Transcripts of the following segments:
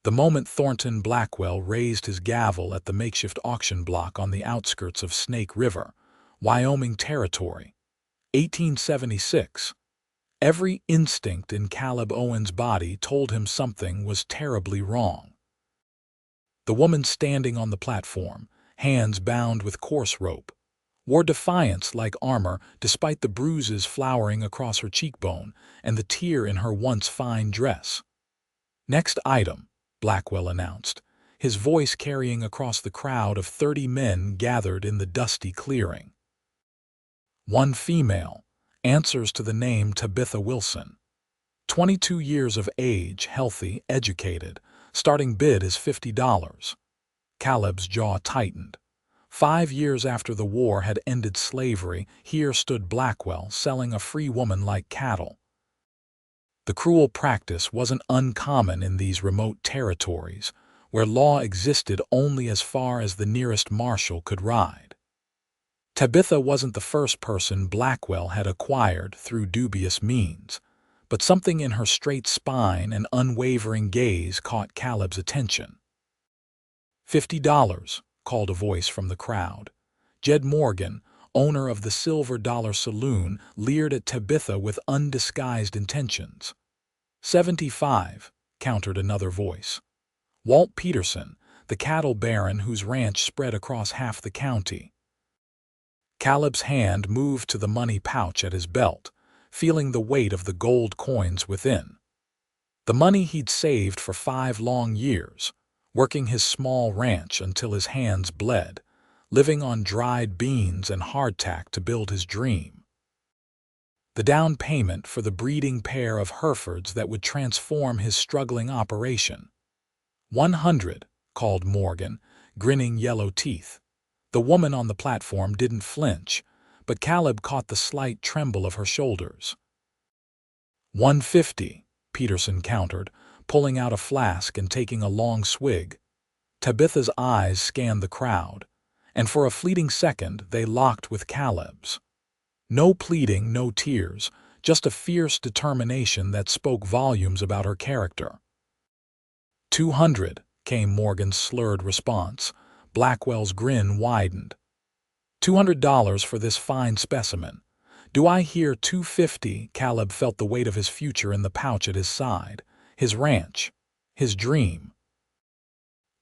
The moment Thornton Blackwell raised his gavel at the makeshift auction block on the outskirts of Snake River, Wyoming Territory, 1876, every instinct in Caleb Owens' body told him something was terribly wrong. The woman standing on the platform, hands bound with coarse rope, wore defiance like armor despite the bruises flowering across her cheekbone and the tear in her once fine dress. "Next item," Blackwell announced, his voice carrying across the crowd of 30 men gathered in the dusty clearing. One female, answers to the name Tabitha Wilson. 22 years of age, healthy, educated, starting bid is $50. Caleb's jaw tightened. 5 years after the war had ended slavery, here stood Blackwell selling a free woman like cattle. The cruel practice wasn't uncommon in these remote territories, where law existed only as far as the nearest marshal could ride. Tabitha wasn't the first person Blackwell had acquired through dubious means, but something in her straight spine and unwavering gaze caught Caleb's attention. $50, called a voice from the crowd. Jed Morgan, owner of the Silver Dollar Saloon, leered at Tabitha with undisguised intentions. $75, countered another voice. Walt Peterson, the cattle baron whose ranch spread across half the county. Caleb's hand moved to the money pouch at his belt, feeling the weight of the gold coins within. The money he'd saved for 5 long years, working his small ranch until his hands bled, living on dried beans and hardtack to build his dream. The down payment for the breeding pair of Herefords that would transform his struggling operation. $100, called Morgan, grinning yellow teeth. The woman on the platform didn't flinch, but Caleb caught the slight tremble of her shoulders. $150, Peterson countered, pulling out a flask and taking a long swig. Tabitha's eyes scanned the crowd, and for a fleeting second they locked with Caleb's. No pleading, no tears, just a fierce determination that spoke volumes about her character. $200, came Morgan's slurred response. Blackwell's grin widened. $200 for this fine specimen. Do I hear $250? Caleb felt the weight of his future in the pouch at his side, his ranch, his dream.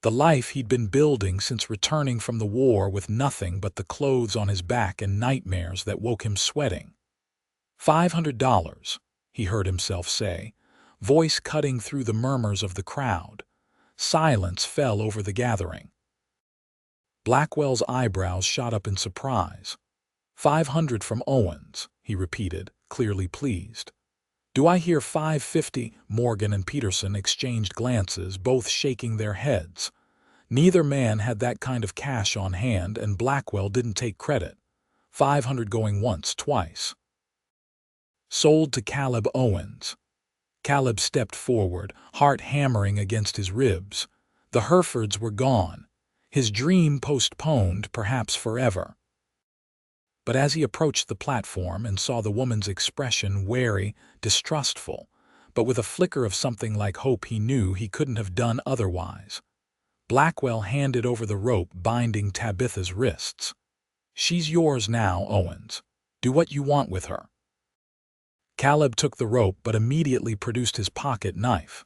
The life he'd been building since returning from the war with nothing but the clothes on his back and nightmares that woke him sweating. $500, he heard himself say, voice cutting through the murmurs of the crowd. Silence fell over the gathering. Blackwell's eyebrows shot up in surprise. $500 from Owens, he repeated, clearly pleased. Do I hear $550? Morgan and Peterson exchanged glances, both shaking their heads. Neither man had that kind of cash on hand, and Blackwell didn't take credit. $500 going once, twice. Sold to Caleb Owens. Caleb stepped forward, heart hammering against his ribs. The Herefords were gone. His dream postponed, perhaps forever. But as he approached the platform and saw the woman's expression wary, distrustful, but with a flicker of something like hope, he knew he couldn't have done otherwise. Blackwell handed over the rope binding Tabitha's wrists. "She's yours now, Owens. Do what you want with her." Caleb took the rope but immediately produced his pocket knife.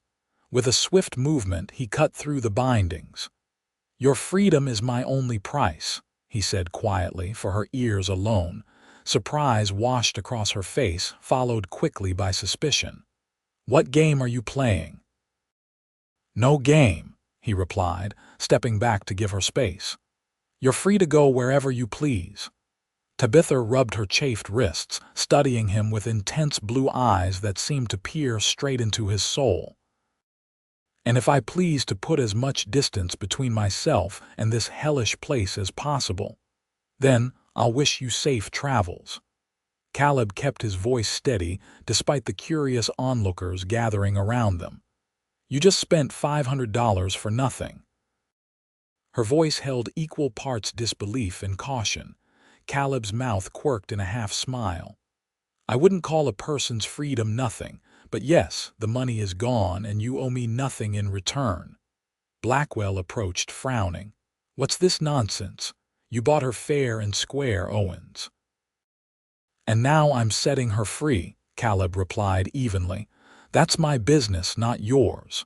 With a swift movement, he cut through the bindings. "Your freedom is my only price," he said quietly, for her ears alone. Surprise washed across her face, followed quickly by suspicion. "What game are you playing?" "No game," he replied, stepping back to give her space. "You're free to go wherever you please." Tabitha rubbed her chafed wrists, studying him with intense blue eyes that seemed to peer straight into his soul. "And if I please to put as much distance between myself and this hellish place as possible, then I'll wish you safe travels." Caleb kept his voice steady despite the curious onlookers gathering around them. "You just spent $500 for nothing." Her voice held equal parts disbelief and caution. Caleb's mouth quirked in a half-smile. "I wouldn't call a person's freedom nothing, but yes, the money is gone and you owe me nothing in return." Blackwell approached, frowning. What's this nonsense? You bought her fair and square, Owens. And now I'm setting her free, Caleb replied evenly. That's my business, not yours.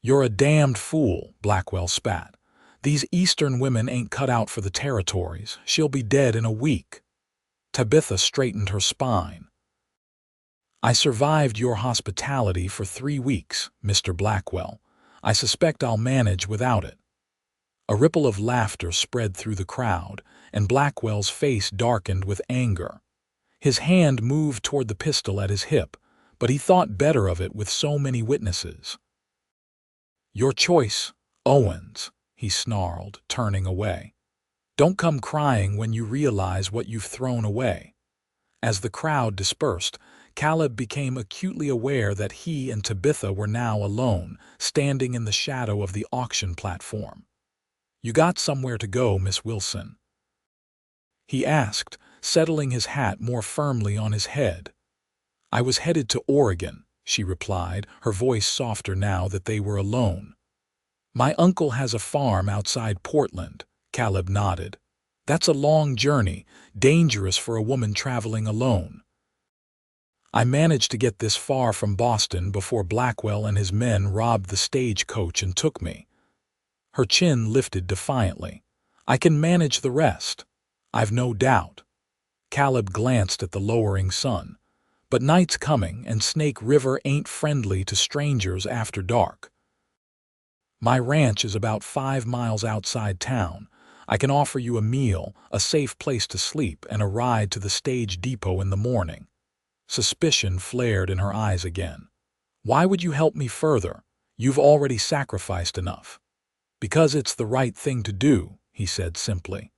You're a damned fool, Blackwell spat. These Eastern women ain't cut out for the territories. She'll be dead in a week. Tabitha straightened her spine. I survived your hospitality for 3 weeks, Mr. Blackwell. I suspect I'll manage without it. A ripple of laughter spread through the crowd, and Blackwell's face darkened with anger. His hand moved toward the pistol at his hip, but he thought better of it with so many witnesses. Your choice, Owens, he snarled, turning away. Don't come crying when you realize what you've thrown away. As the crowd dispersed, Caleb became acutely aware that he and Tabitha were now alone, standing in the shadow of the auction platform. You got somewhere to go, Miss Wilson? He asked, settling his hat more firmly on his head. I was headed to Oregon, she replied, her voice softer now that they were alone. My uncle has a farm outside Portland, Caleb nodded. That's a long journey, dangerous for a woman traveling alone. I managed to get this far from Boston before Blackwell and his men robbed the stagecoach and took me. Her chin lifted defiantly. I can manage the rest. I've no doubt. Caleb glanced at the lowering sun. But night's coming, and Snake River ain't friendly to strangers after dark. My ranch is about 5 miles outside town. I can offer you a meal, a safe place to sleep, and a ride to the stage depot in the morning. Suspicion flared in her eyes again. Why would you help me further? You've already sacrificed enough. Because it's the right thing to do, he said simply.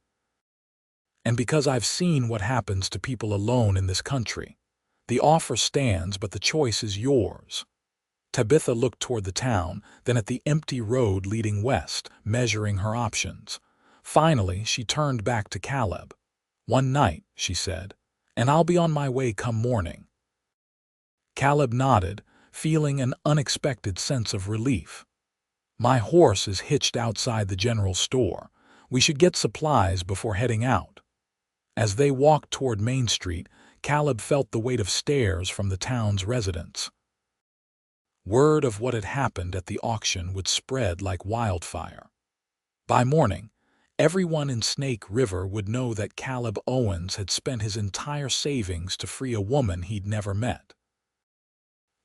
And because I've seen what happens to people alone in this country. The offer stands, but the choice is yours. Tabitha looked toward the town, then at the empty road leading west, measuring her options. Finally, she turned back to Caleb. One night, she said, and I'll be on my way come morning. Caleb nodded, feeling an unexpected sense of relief. My horse is hitched outside the general store. We should get supplies before heading out. As they walked toward Main Street, Caleb felt the weight of stares from the town's residents. Word of what had happened at the auction would spread like wildfire. By morning, everyone in Snake River would know that Caleb Owens had spent his entire savings to free a woman he'd never met.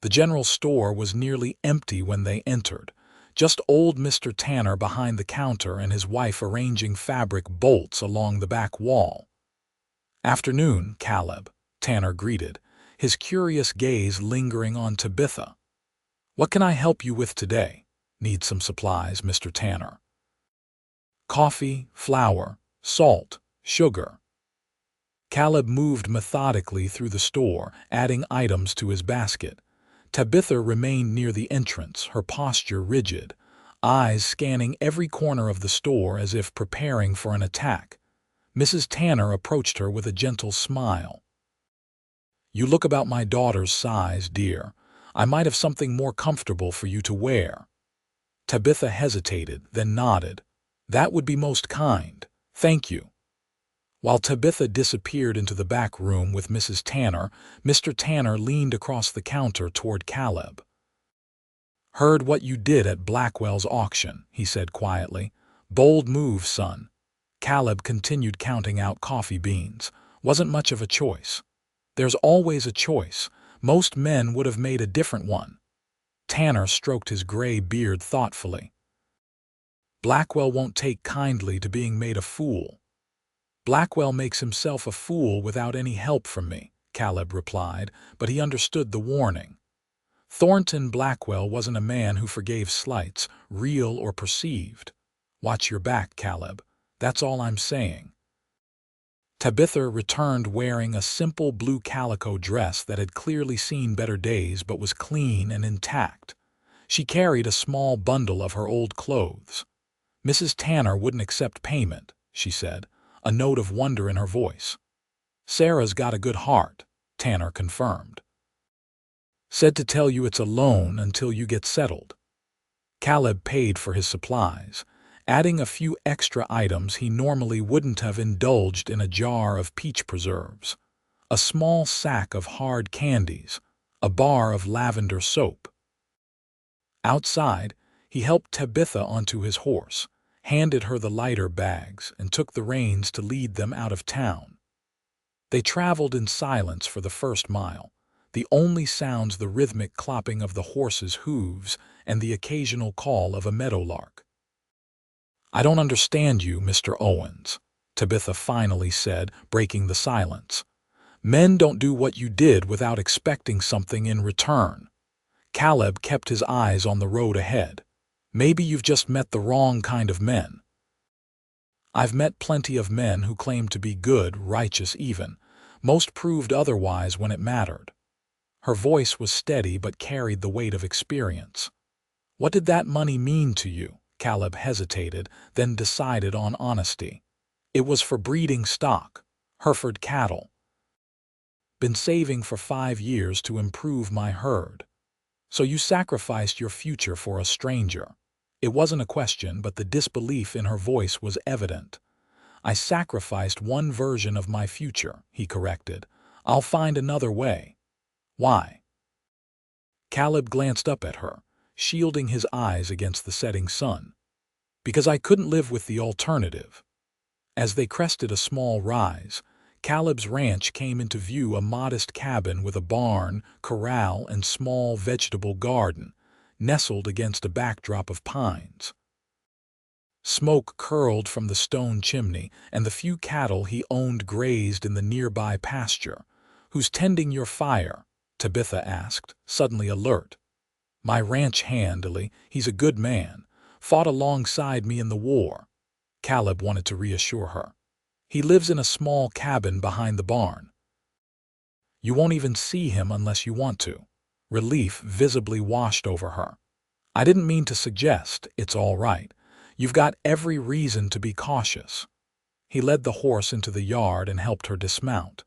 The general store was nearly empty when they entered, just old Mr. Tanner behind the counter and his wife arranging fabric bolts along the back wall. Afternoon, Caleb, Tanner greeted, his curious gaze lingering on Tabitha. What can I help you with today? Need some supplies, Mr. Tanner. Coffee, flour, salt, sugar. Caleb moved methodically through the store, adding items to his basket. Tabitha remained near the entrance, her posture rigid, eyes scanning every corner of the store as if preparing for an attack. Mrs. Tanner approached her with a gentle smile. You look about my daughter's size, dear. I might have something more comfortable for you to wear. Tabitha hesitated, then nodded. That would be most kind. Thank you. While Tabitha disappeared into the back room with Mrs. Tanner, Mr. Tanner leaned across the counter toward Caleb. Heard what you did at Blackwell's auction, he said quietly. Bold move, son. Caleb continued counting out coffee beans. Wasn't much of a choice. There's always a choice. Most men would have made a different one. Tanner stroked his gray beard thoughtfully. Blackwell won't take kindly to being made a fool. Blackwell makes himself a fool without any help from me, Caleb replied, but he understood the warning. Thornton Blackwell wasn't a man who forgave slights, real or perceived. Watch your back, Caleb. That's all I'm saying. Tabitha returned wearing a simple blue calico dress that had clearly seen better days but was clean and intact. She carried a small bundle of her old clothes. Mrs. Tanner wouldn't accept payment, she said, a note of wonder in her voice. Sarah's got a good heart, Tanner confirmed. Said to tell you it's a loan until you get settled. Caleb paid for his supplies, adding a few extra items he normally wouldn't have indulged in: a jar of peach preserves, a small sack of hard candies, a bar of lavender soap. Outside, he helped Tabitha onto his horse, handed her the lighter bags, and took the reins to lead them out of town. They traveled in silence for the first mile, the only sounds the rhythmic clopping of the horses' hooves and the occasional call of a meadowlark. "I don't understand you, Mr. Owens," Tabitha finally said, breaking the silence. "Men don't do what you did without expecting something in return." Caleb kept his eyes on the road ahead. "Maybe you've just met the wrong kind of men." "I've met plenty of men who claimed to be good, righteous even. Most proved otherwise when it mattered." Her voice was steady but carried the weight of experience. "What did that money mean to you?" Caleb hesitated, then decided on honesty. "It was for breeding stock, Hereford cattle. Been saving for 5 years to improve my herd." "So you sacrificed your future for a stranger?" It wasn't a question, but the disbelief in her voice was evident. "I sacrificed one version of my future," he corrected. "I'll find another way." "Why?" Caleb glanced up at her, shielding his eyes against the setting sun. "Because I couldn't live with the alternative." As they crested a small rise, Caleb's ranch came into view: a modest cabin with a barn, corral, and small vegetable garden, nestled against a backdrop of pines. Smoke curled from the stone chimney, and the few cattle he owned grazed in the nearby pasture. "Who's tending your fire?" Tabitha asked, suddenly alert. "My ranch hand, Illy. He's a good man. Fought alongside me in the war." Caleb wanted to reassure her. "He lives in a small cabin behind the barn." "You won't even see him unless you want to." Relief visibly washed over her. "I didn't mean to suggest. It's all right. You've got every reason to be cautious." He led the horse into the yard and helped her dismount.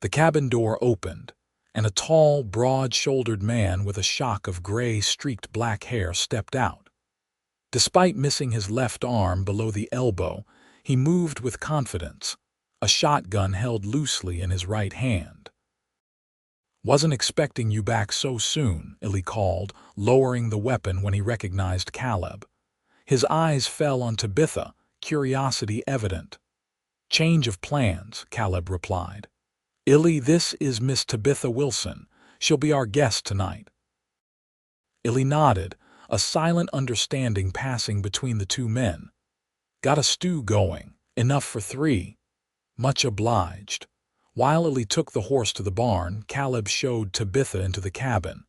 The cabin door opened, and a tall, broad-shouldered man with a shock of gray-streaked black hair stepped out. Despite missing his left arm below the elbow, he moved with confidence, a shotgun held loosely in his right hand. "Wasn't expecting you back so soon," Illy called, lowering the weapon when he recognized Caleb. His eyes fell on Tabitha, curiosity evident. "Change of plans," Caleb replied. "Illy, this is Miss Tabitha Wilson. She'll be our guest tonight." Illy nodded, a silent understanding passing between the two men. "Got a stew going. Enough for 3. "Much obliged." While Illy took the horse to the barn, Caleb showed Tabitha into the cabin.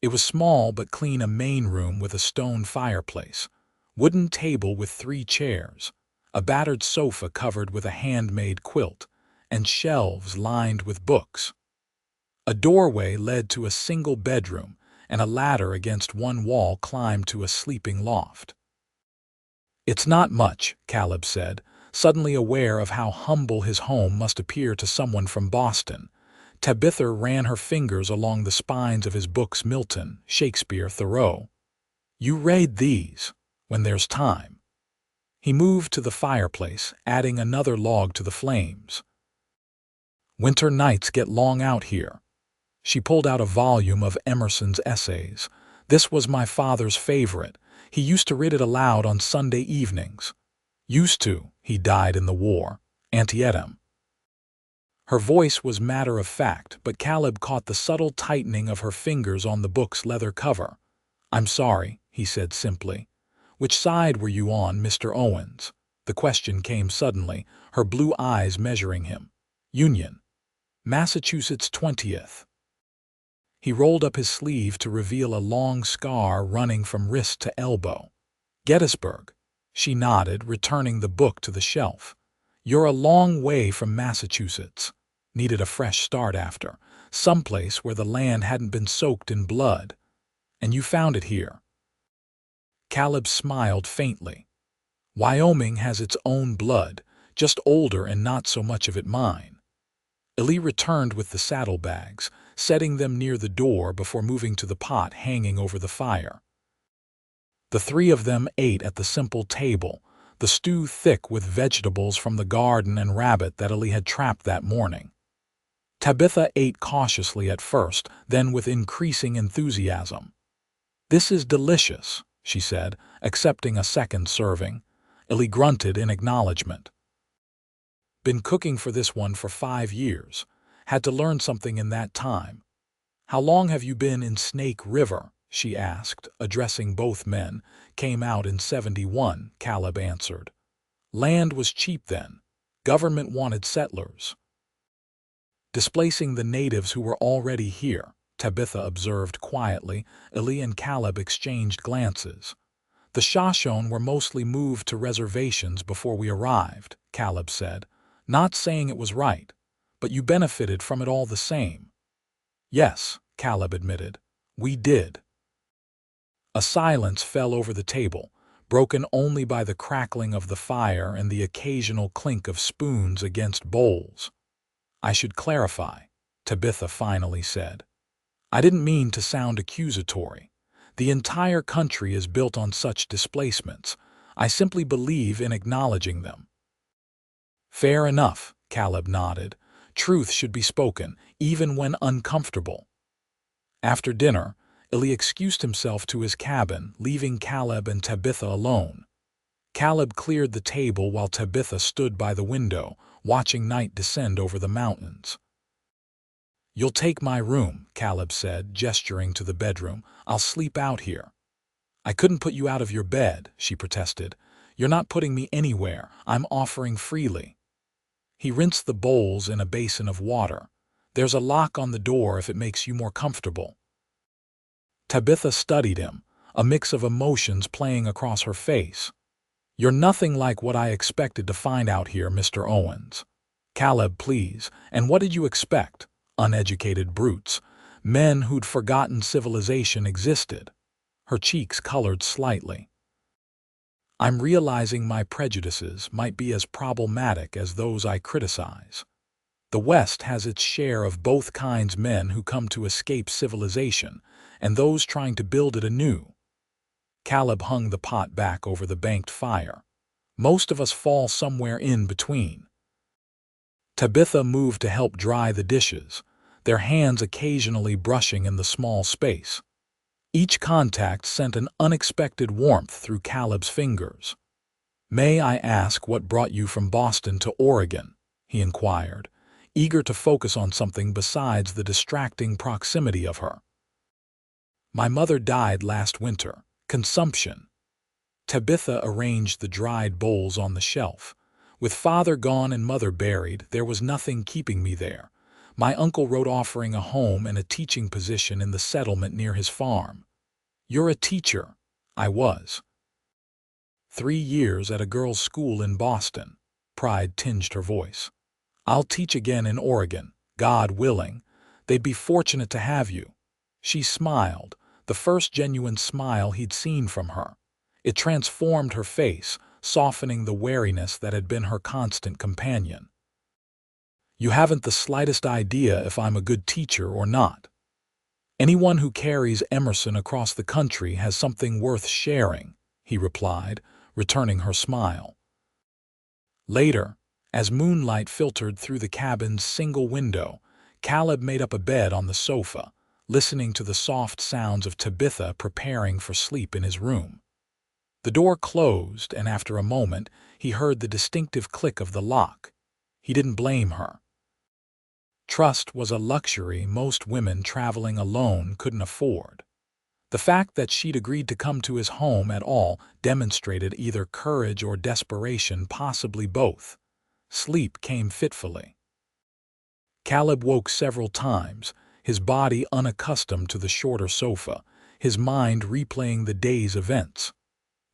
It was small but clean: a main room with a stone fireplace, wooden table with 3 chairs, a battered sofa covered with a handmade quilt, and shelves lined with books. A doorway led to a single bedroom, and a ladder against one wall climbed to a sleeping loft. "It's not much," Caleb said, suddenly aware of how humble his home must appear to someone from Boston. Tabitha ran her fingers along the spines of his books: Milton, Shakespeare, Thoreau. "You read these when there's time." He moved to the fireplace, adding another log to the flames. "Winter nights get long out here." She pulled out a volume of Emerson's essays. "This was my father's favorite. He used to read it aloud on Sunday evenings." "Used to. He died in the war. Antietam." Her voice was matter-of-fact, but Caleb caught the subtle tightening of her fingers on the book's leather cover. "I'm sorry," he said simply. "Which side were you on, Mr. Owens?" The question came suddenly, her blue eyes measuring him. "Union. Massachusetts 20th. He rolled up his sleeve to reveal a long scar running from wrist to elbow. "Gettysburg." She nodded, returning the book to the shelf. "You're a long way from Massachusetts." Needed a fresh start after. Someplace where the land hadn't been soaked in blood. "And you found it here." Caleb smiled faintly. "Wyoming has its own blood, just older and not so much of it mine." Illy returned with the saddlebags, setting them near the door before moving to the pot hanging over the fire. The three of them ate at the simple table, the stew thick with vegetables from the garden and rabbit that Ellie had trapped that morning. Tabitha ate cautiously at first, then with increasing enthusiasm. "This is delicious," she said, accepting a second serving. Ellie grunted in acknowledgement. "Been cooking for this one for 5 years. Had to learn something in that time." "How long have you been in Snake River?" she asked, addressing both men. "Came out in 71, Caleb answered. "Land was cheap then. Government wanted settlers." "Displacing the natives who were already here," Tabitha observed quietly. Ellie and Caleb exchanged glances. "The Shoshone were mostly moved to reservations before we arrived," Caleb said. "Not saying it was right, but you benefited from it all the same." "Yes," Caleb admitted. "We did." A silence fell over the table, broken only by the crackling of the fire and the occasional clink of spoons against bowls. "I should clarify," Tabitha finally said. "I didn't mean to sound accusatory. The entire country is built on such displacements. I simply believe in acknowledging them." "Fair enough," Caleb nodded. "Truth should be spoken, even when uncomfortable." After dinner, Ellie excused himself to his cabin, leaving Caleb and Tabitha alone. Caleb cleared the table while Tabitha stood by the window, watching night descend over the mountains. "You'll take my room," Caleb said, gesturing to the bedroom. "I'll sleep out here." "I couldn't put you out of your bed," she protested. "You're not putting me anywhere. I'm offering freely." He rinsed the bowls in a basin of water. "There's a lock on the door if it makes you more comfortable." Tabitha studied him, a mix of emotions playing across her face. "You're nothing like what I expected to find out here, Mr. Owens." "Caleb, please. And what did you expect? Uneducated brutes. Men who'd forgotten civilization existed." Her cheeks colored slightly. "I'm realizing my prejudices might be as problematic as those I criticize. The West has its share of both kinds, men who come to escape civilization and those trying to build it anew." Caleb hung the pot back over the banked fire. "Most of us fall somewhere in between." Tabitha moved to help dry the dishes, their hands occasionally brushing in the small space. Each contact sent an unexpected warmth through Caleb's fingers. "May I ask what brought you from Boston to Oregon?" he inquired, eager to focus on something besides the distracting proximity of her. "My mother died last winter. Consumption." Tabitha arranged the dried bowls on the shelf. "With father gone and mother buried, there was nothing keeping me there. My uncle wrote offering a home and a teaching position in the settlement near his farm." "You're a teacher." "I was. 3 years at a girls' school in Boston." Pride tinged her voice. "I'll teach again in Oregon, God willing. They'd be fortunate to have you." She smiled, the first genuine smile he'd seen from her. It transformed her face, softening the wariness that had been her constant companion. "You haven't the slightest idea if I'm a good teacher or not. Anyone who carries Emerson across the country has something worth sharing," he replied, returning her smile. Later, as moonlight filtered through the cabin's single window, Caleb made up a bed on the sofa, listening to the soft sounds of Tabitha preparing for sleep in his room. The door closed, and after a moment, he heard the distinctive click of the lock. He didn't blame her. Trust was a luxury most women traveling alone couldn't afford. The fact that she'd agreed to come to his home at all demonstrated either courage or desperation, possibly both. Sleep came fitfully. Caleb woke several times, his body unaccustomed to the shorter sofa, his mind replaying the day's events.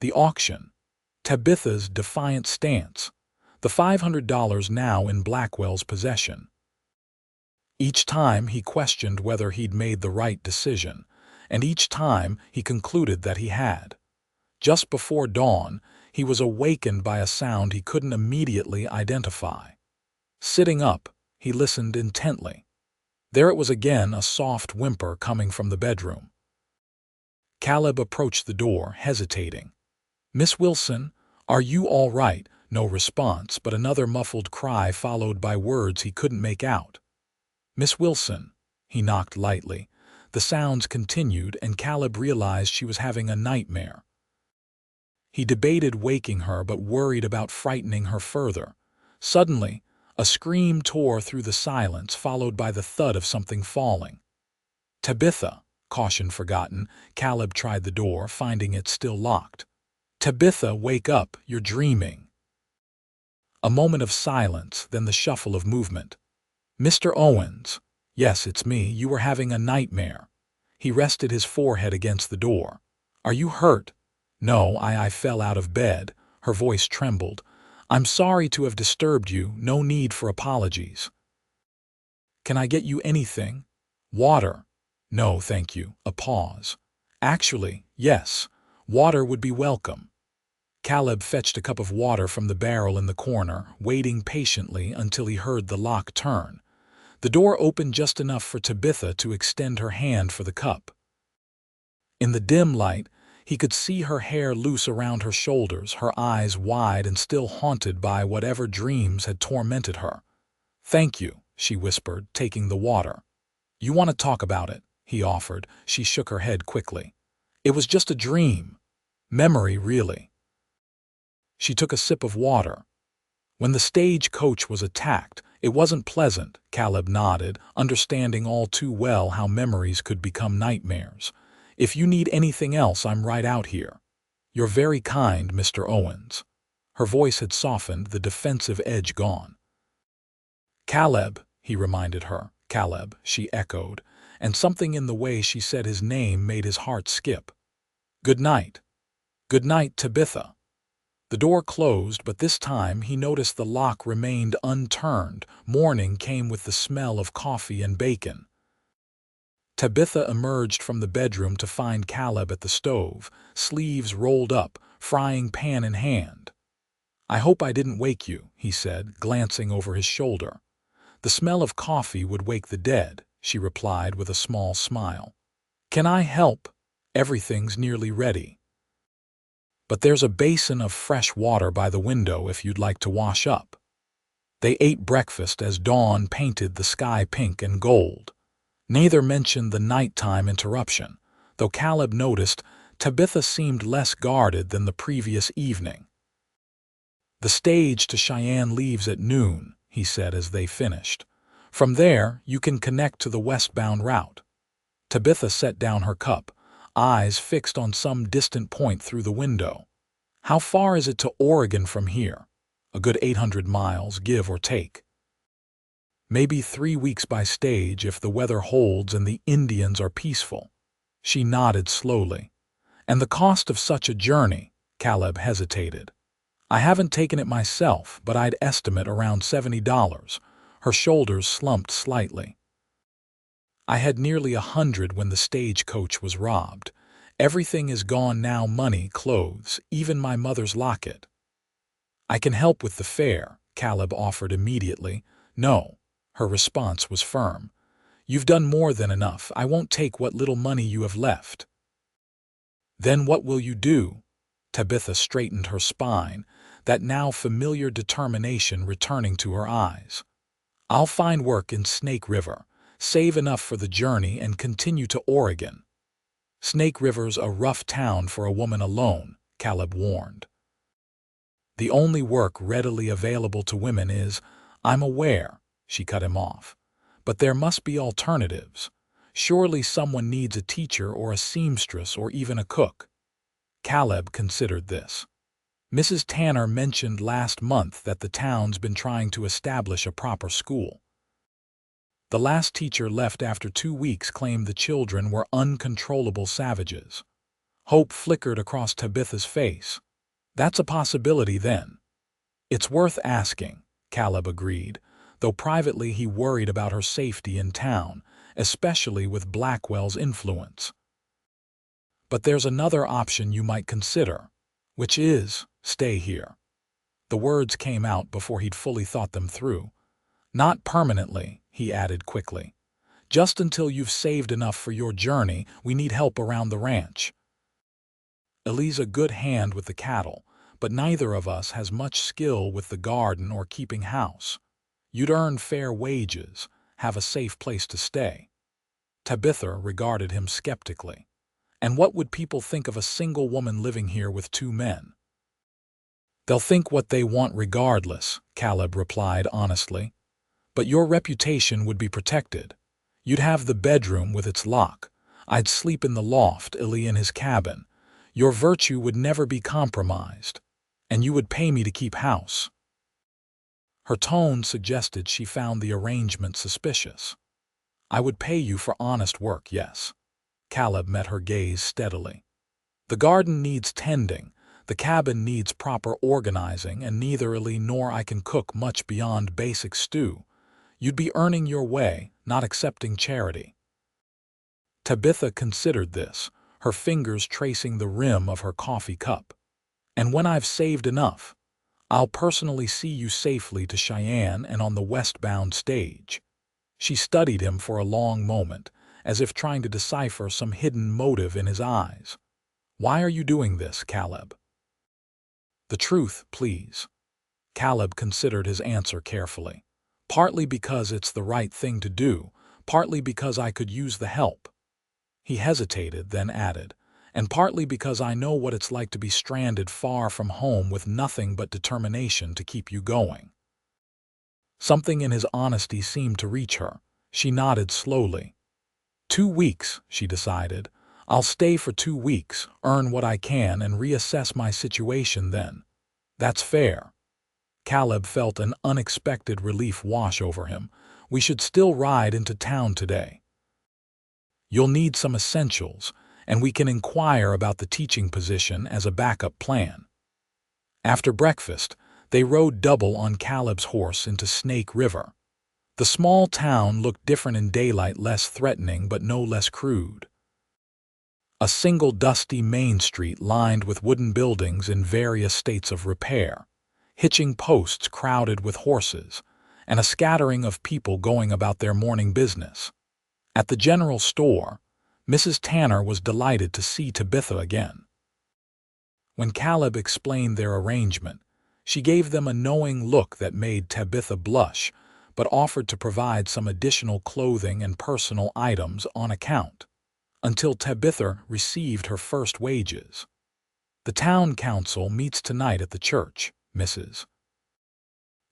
The auction, Tabitha's defiant stance, the $500 now in Blackwell's possession. Each time he questioned whether he'd made the right decision, and each time he concluded that he had. Just before dawn, he was awakened by a sound he couldn't immediately identify. Sitting up, he listened intently. There it was again, a soft whimper coming from the bedroom. Caleb approached the door, hesitating. "Miss Wilson, are you all right?" No response, but another muffled cry followed by words he couldn't make out. "Miss Wilson." He knocked lightly. The sounds continued, and Caleb realized she was having a nightmare. He debated waking her, but worried about frightening her further. Suddenly, a scream tore through the silence, followed by the thud of something falling. "Tabitha," caution forgotten, Caleb tried the door, finding it still locked. "Tabitha, wake up, you're dreaming." A moment of silence, then the shuffle of movement. "Mr. Owens." "Yes, it's me. You were having a nightmare." He rested his forehead against the door. "Are you hurt?" "No, I fell out of bed." Her voice trembled. "I'm sorry to have disturbed you. No need for apologies." "Can I get you anything?" "Water." "No, thank you." A pause. "Actually, yes. Water would be welcome." Caleb fetched a cup of water from the barrel in the corner, waiting patiently until he heard the lock turn. The door opened just enough for Tabitha to extend her hand for the cup. In the dim light, he could see her hair loose around her shoulders, her eyes wide and still haunted by whatever dreams had tormented her. "Thank you," she whispered, taking the water. "You want to talk about it?" he offered. She shook her head quickly. "It was just a dream. Memory, really." She took a sip of water. "When the stage-coach was attacked, it wasn't pleasant." Caleb nodded, understanding all too well how memories could become nightmares. "If you need anything else, I'm right out here." "You're very kind, Mr. Owens." Her voice had softened, the defensive edge gone. "Caleb," he reminded her. "Caleb," she echoed, and something in the way she said his name made his heart skip. "Good night." "Good night, Tabitha." The door closed, but this time he noticed the lock remained unturned. Morning came with the smell of coffee and bacon. Tabitha emerged from the bedroom to find Caleb at the stove, sleeves rolled up, frying pan in hand. "I hope I didn't wake you," he said, glancing over his shoulder. "The smell of coffee would wake the dead," she replied with a small smile. "Can I help?" "Everything's nearly ready. But there's a basin of fresh water by the window if you'd like to wash up." They ate breakfast as dawn painted the sky pink and gold. Neither mentioned the nighttime interruption, though Caleb noticed Tabitha seemed less guarded than the previous evening. "The stage to Cheyenne leaves at noon," he said as they finished. "From there, you can connect to the westbound route." Tabitha set down her cup, eyes fixed on some distant point through the window. "How far is it to Oregon from here?" "A good 800 miles, give or take." "Maybe 3 weeks by stage if the weather holds and the Indians are peaceful." She nodded slowly. "And the cost of such a journey?" Caleb hesitated. "I haven't taken it myself, but I'd estimate around $70. Her shoulders slumped slightly. "I had nearly 100 when the stagecoach was robbed. Everything is gone now, money, clothes, even my mother's locket." "I can help with the fare," Caleb offered immediately. "No." Her response was firm. "You've done more than enough. I won't take what little money you have left." "Then what will you do?" Tabitha straightened her spine, that now familiar determination returning to her eyes. "I'll find work in Snake River, save enough for the journey, and continue to Oregon." "Snake River's a rough town for a woman alone," Caleb warned. "The only work readily available to women is—" "I'm aware," she cut him off. "But there must be alternatives. Surely someone needs a teacher or a seamstress or even a cook." Caleb considered this. "Mrs. Tanner mentioned last month that the town's been trying to establish a proper school. The last teacher left after 2 weeks claimed the children were uncontrollable savages." Hope flickered across Tabitha's face. "That's a possibility then." "It's worth asking," Caleb agreed, though privately he worried about her safety in town, especially with Blackwell's influence. "But there's another option you might consider." "Which is, stay here." The words came out before he'd fully thought them through. "Not permanently," he added quickly. "Just until you've saved enough for your journey. We need help around the ranch." Ellie's a good hand with the cattle, but neither of us has much skill with the garden or keeping house. You'd earn fair wages, have a safe place to stay." Tabitha regarded him skeptically. "And what would people think of a single woman living here with 2 men?" "They'll think what they want regardless," Caleb replied honestly. "But your reputation would be protected. You'd have the bedroom with its lock. I'd sleep in the loft, Illy in his cabin. Your virtue would never be compromised. And you would pay me to keep house." Her tone suggested she found the arrangement suspicious. "I would pay you for honest work, yes." Caleb met her gaze steadily. "The garden needs tending, the cabin needs proper organizing, and neither Illy nor I can cook much beyond basic stew. You'd be earning your way, not accepting charity." Tabitha considered this, her fingers tracing the rim of her coffee cup. "And when I've saved enough, I'll personally see you safely to Cheyenne and on the westbound stage." She studied him for a long moment, as if trying to decipher some hidden motive in his eyes. "Why are you doing this, Caleb?" "The truth, please." Caleb considered his answer carefully. "Partly because it's the right thing to do, partly because I could use the help." He hesitated, then added, "And partly because I know what it's like to be stranded far from home with nothing but determination to keep you going." Something in his honesty seemed to reach her. She nodded slowly. 2 weeks, she decided. "I'll stay for 2 weeks, earn what I can, and reassess my situation then. That's fair." Caleb felt an unexpected relief wash over him. "We should still ride into town today. You'll need some essentials, and we can inquire about the teaching position as a backup plan." After breakfast, they rode double on Caleb's horse into Snake River. The small town looked different in daylight, less threatening but no less crude. A single dusty main street lined with wooden buildings in various states of repair, hitching posts crowded with horses, and a scattering of people going about their morning business. At the general store, Mrs. Tanner was delighted to see Tabitha again. When Caleb explained their arrangement, she gave them a knowing look that made Tabitha blush, but offered to provide some additional clothing and personal items on account, until Tabitha received her first wages. "The town council meets tonight at the church, Mrs.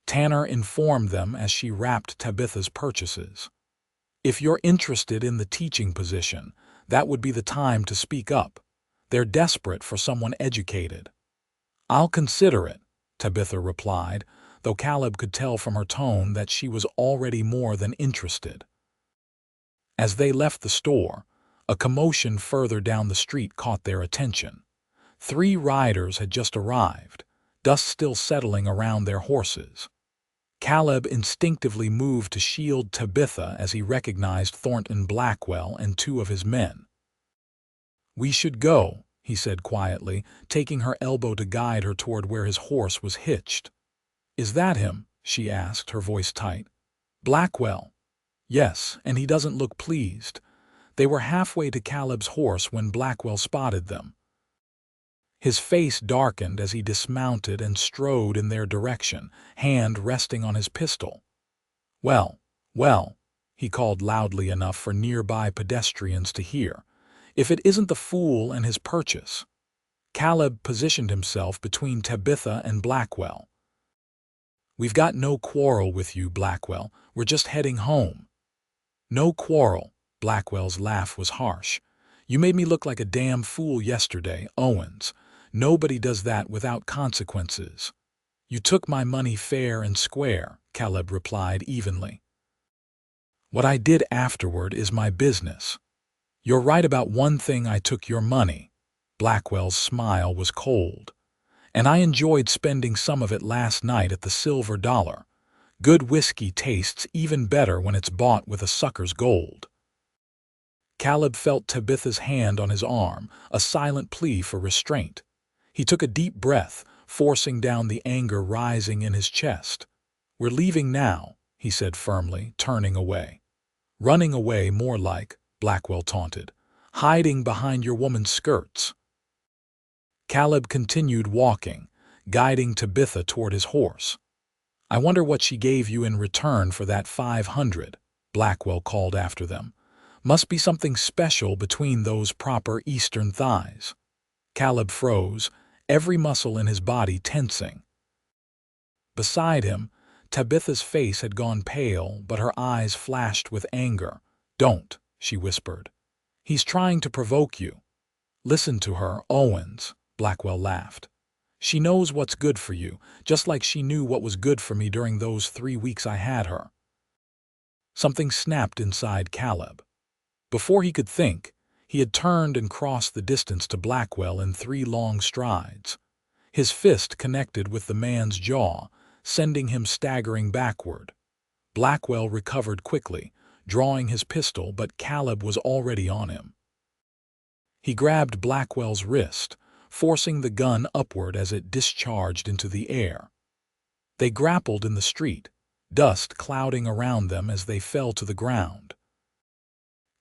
Tanner informed them as she wrapped Tabitha's purchases. "If you're interested in the teaching position, that would be the time to speak up. They're desperate for someone educated." "I'll consider it," Tabitha replied, though Caleb could tell from her tone that she was already more than interested. As they left the store, a commotion further down the street caught their attention. 3 riders had just arrived, dust still settling around their horses. Caleb instinctively moved to shield Tabitha as he recognized Thornton Blackwell and 2 of his men. "We should go," he said quietly, taking her elbow to guide her toward where his horse was hitched. "Is that him?" she asked, her voice tight. "Blackwell." "Yes, and he doesn't look pleased." They were halfway to Caleb's horse when Blackwell spotted them. His face darkened as he dismounted and strode in their direction, hand resting on his pistol. "Well, well," he called loudly enough for nearby pedestrians to hear. "If it isn't the fool and his purchase." Caleb positioned himself between Tabitha and Blackwell. "We've got no quarrel with you, Blackwell. We're just heading home." "No quarrel." Blackwell's laugh was harsh. "You made me look like a damn fool yesterday, Owens. Nobody does that without consequences." "You took my money fair and square," Caleb replied evenly. "What I did afterward is my business." "You're right about one thing, I took your money." Blackwell's smile was cold. "And I enjoyed spending some of it last night at the Silver Dollar. Good whiskey tastes even better when it's bought with a sucker's gold." Caleb felt Tabitha's hand on his arm, a silent plea for restraint. He took a deep breath, forcing down the anger rising in his chest. "We're leaving now," he said firmly, turning away. "Running away, more like," Blackwell taunted. "Hiding behind your woman's skirts." Caleb continued walking, guiding Tabitha toward his horse. "I wonder what she gave you in return for that 500, Blackwell called after them. "Must be something special between those proper eastern thighs." Caleb froze, every muscle in his body tensing. Beside him, Tabitha's face had gone pale, but her eyes flashed with anger. "Don't," she whispered. "He's trying to provoke you." "Listen to her, Owens," Blackwell laughed. "She knows what's good for you, just like she knew what was good for me during those 3 weeks I had her." Something snapped inside Caleb. Before he could think, he had turned and crossed the distance to Blackwell in 3 long strides. His fist connected with the man's jaw, sending him staggering backward. Blackwell recovered quickly, drawing his pistol, but Caleb was already on him. He grabbed Blackwell's wrist, forcing the gun upward as it discharged into the air. They grappled in the street, dust clouding around them as they fell to the ground.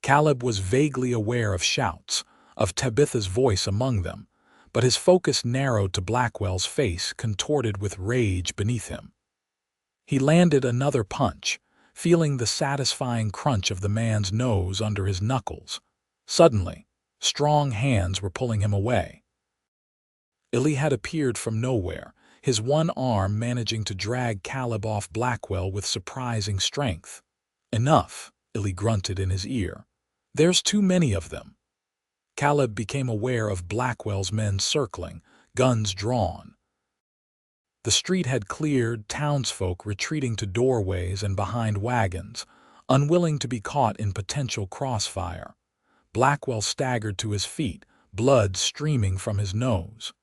Caleb was vaguely aware of shouts, of Tabitha's voice among them, but his focus narrowed to Blackwell's face contorted with rage beneath him. He landed another punch, feeling the satisfying crunch of the man's nose under his knuckles. Suddenly, strong hands were pulling him away. Illy had appeared from nowhere, his one arm managing to drag Caleb off Blackwell with surprising strength. "Enough," Illy grunted in his ear. "There's too many of them." Caleb became aware of Blackwell's men circling, guns drawn. The street had cleared, townsfolk retreating to doorways and behind wagons, unwilling to be caught in potential crossfire. Blackwell staggered to his feet, blood streaming from his nose.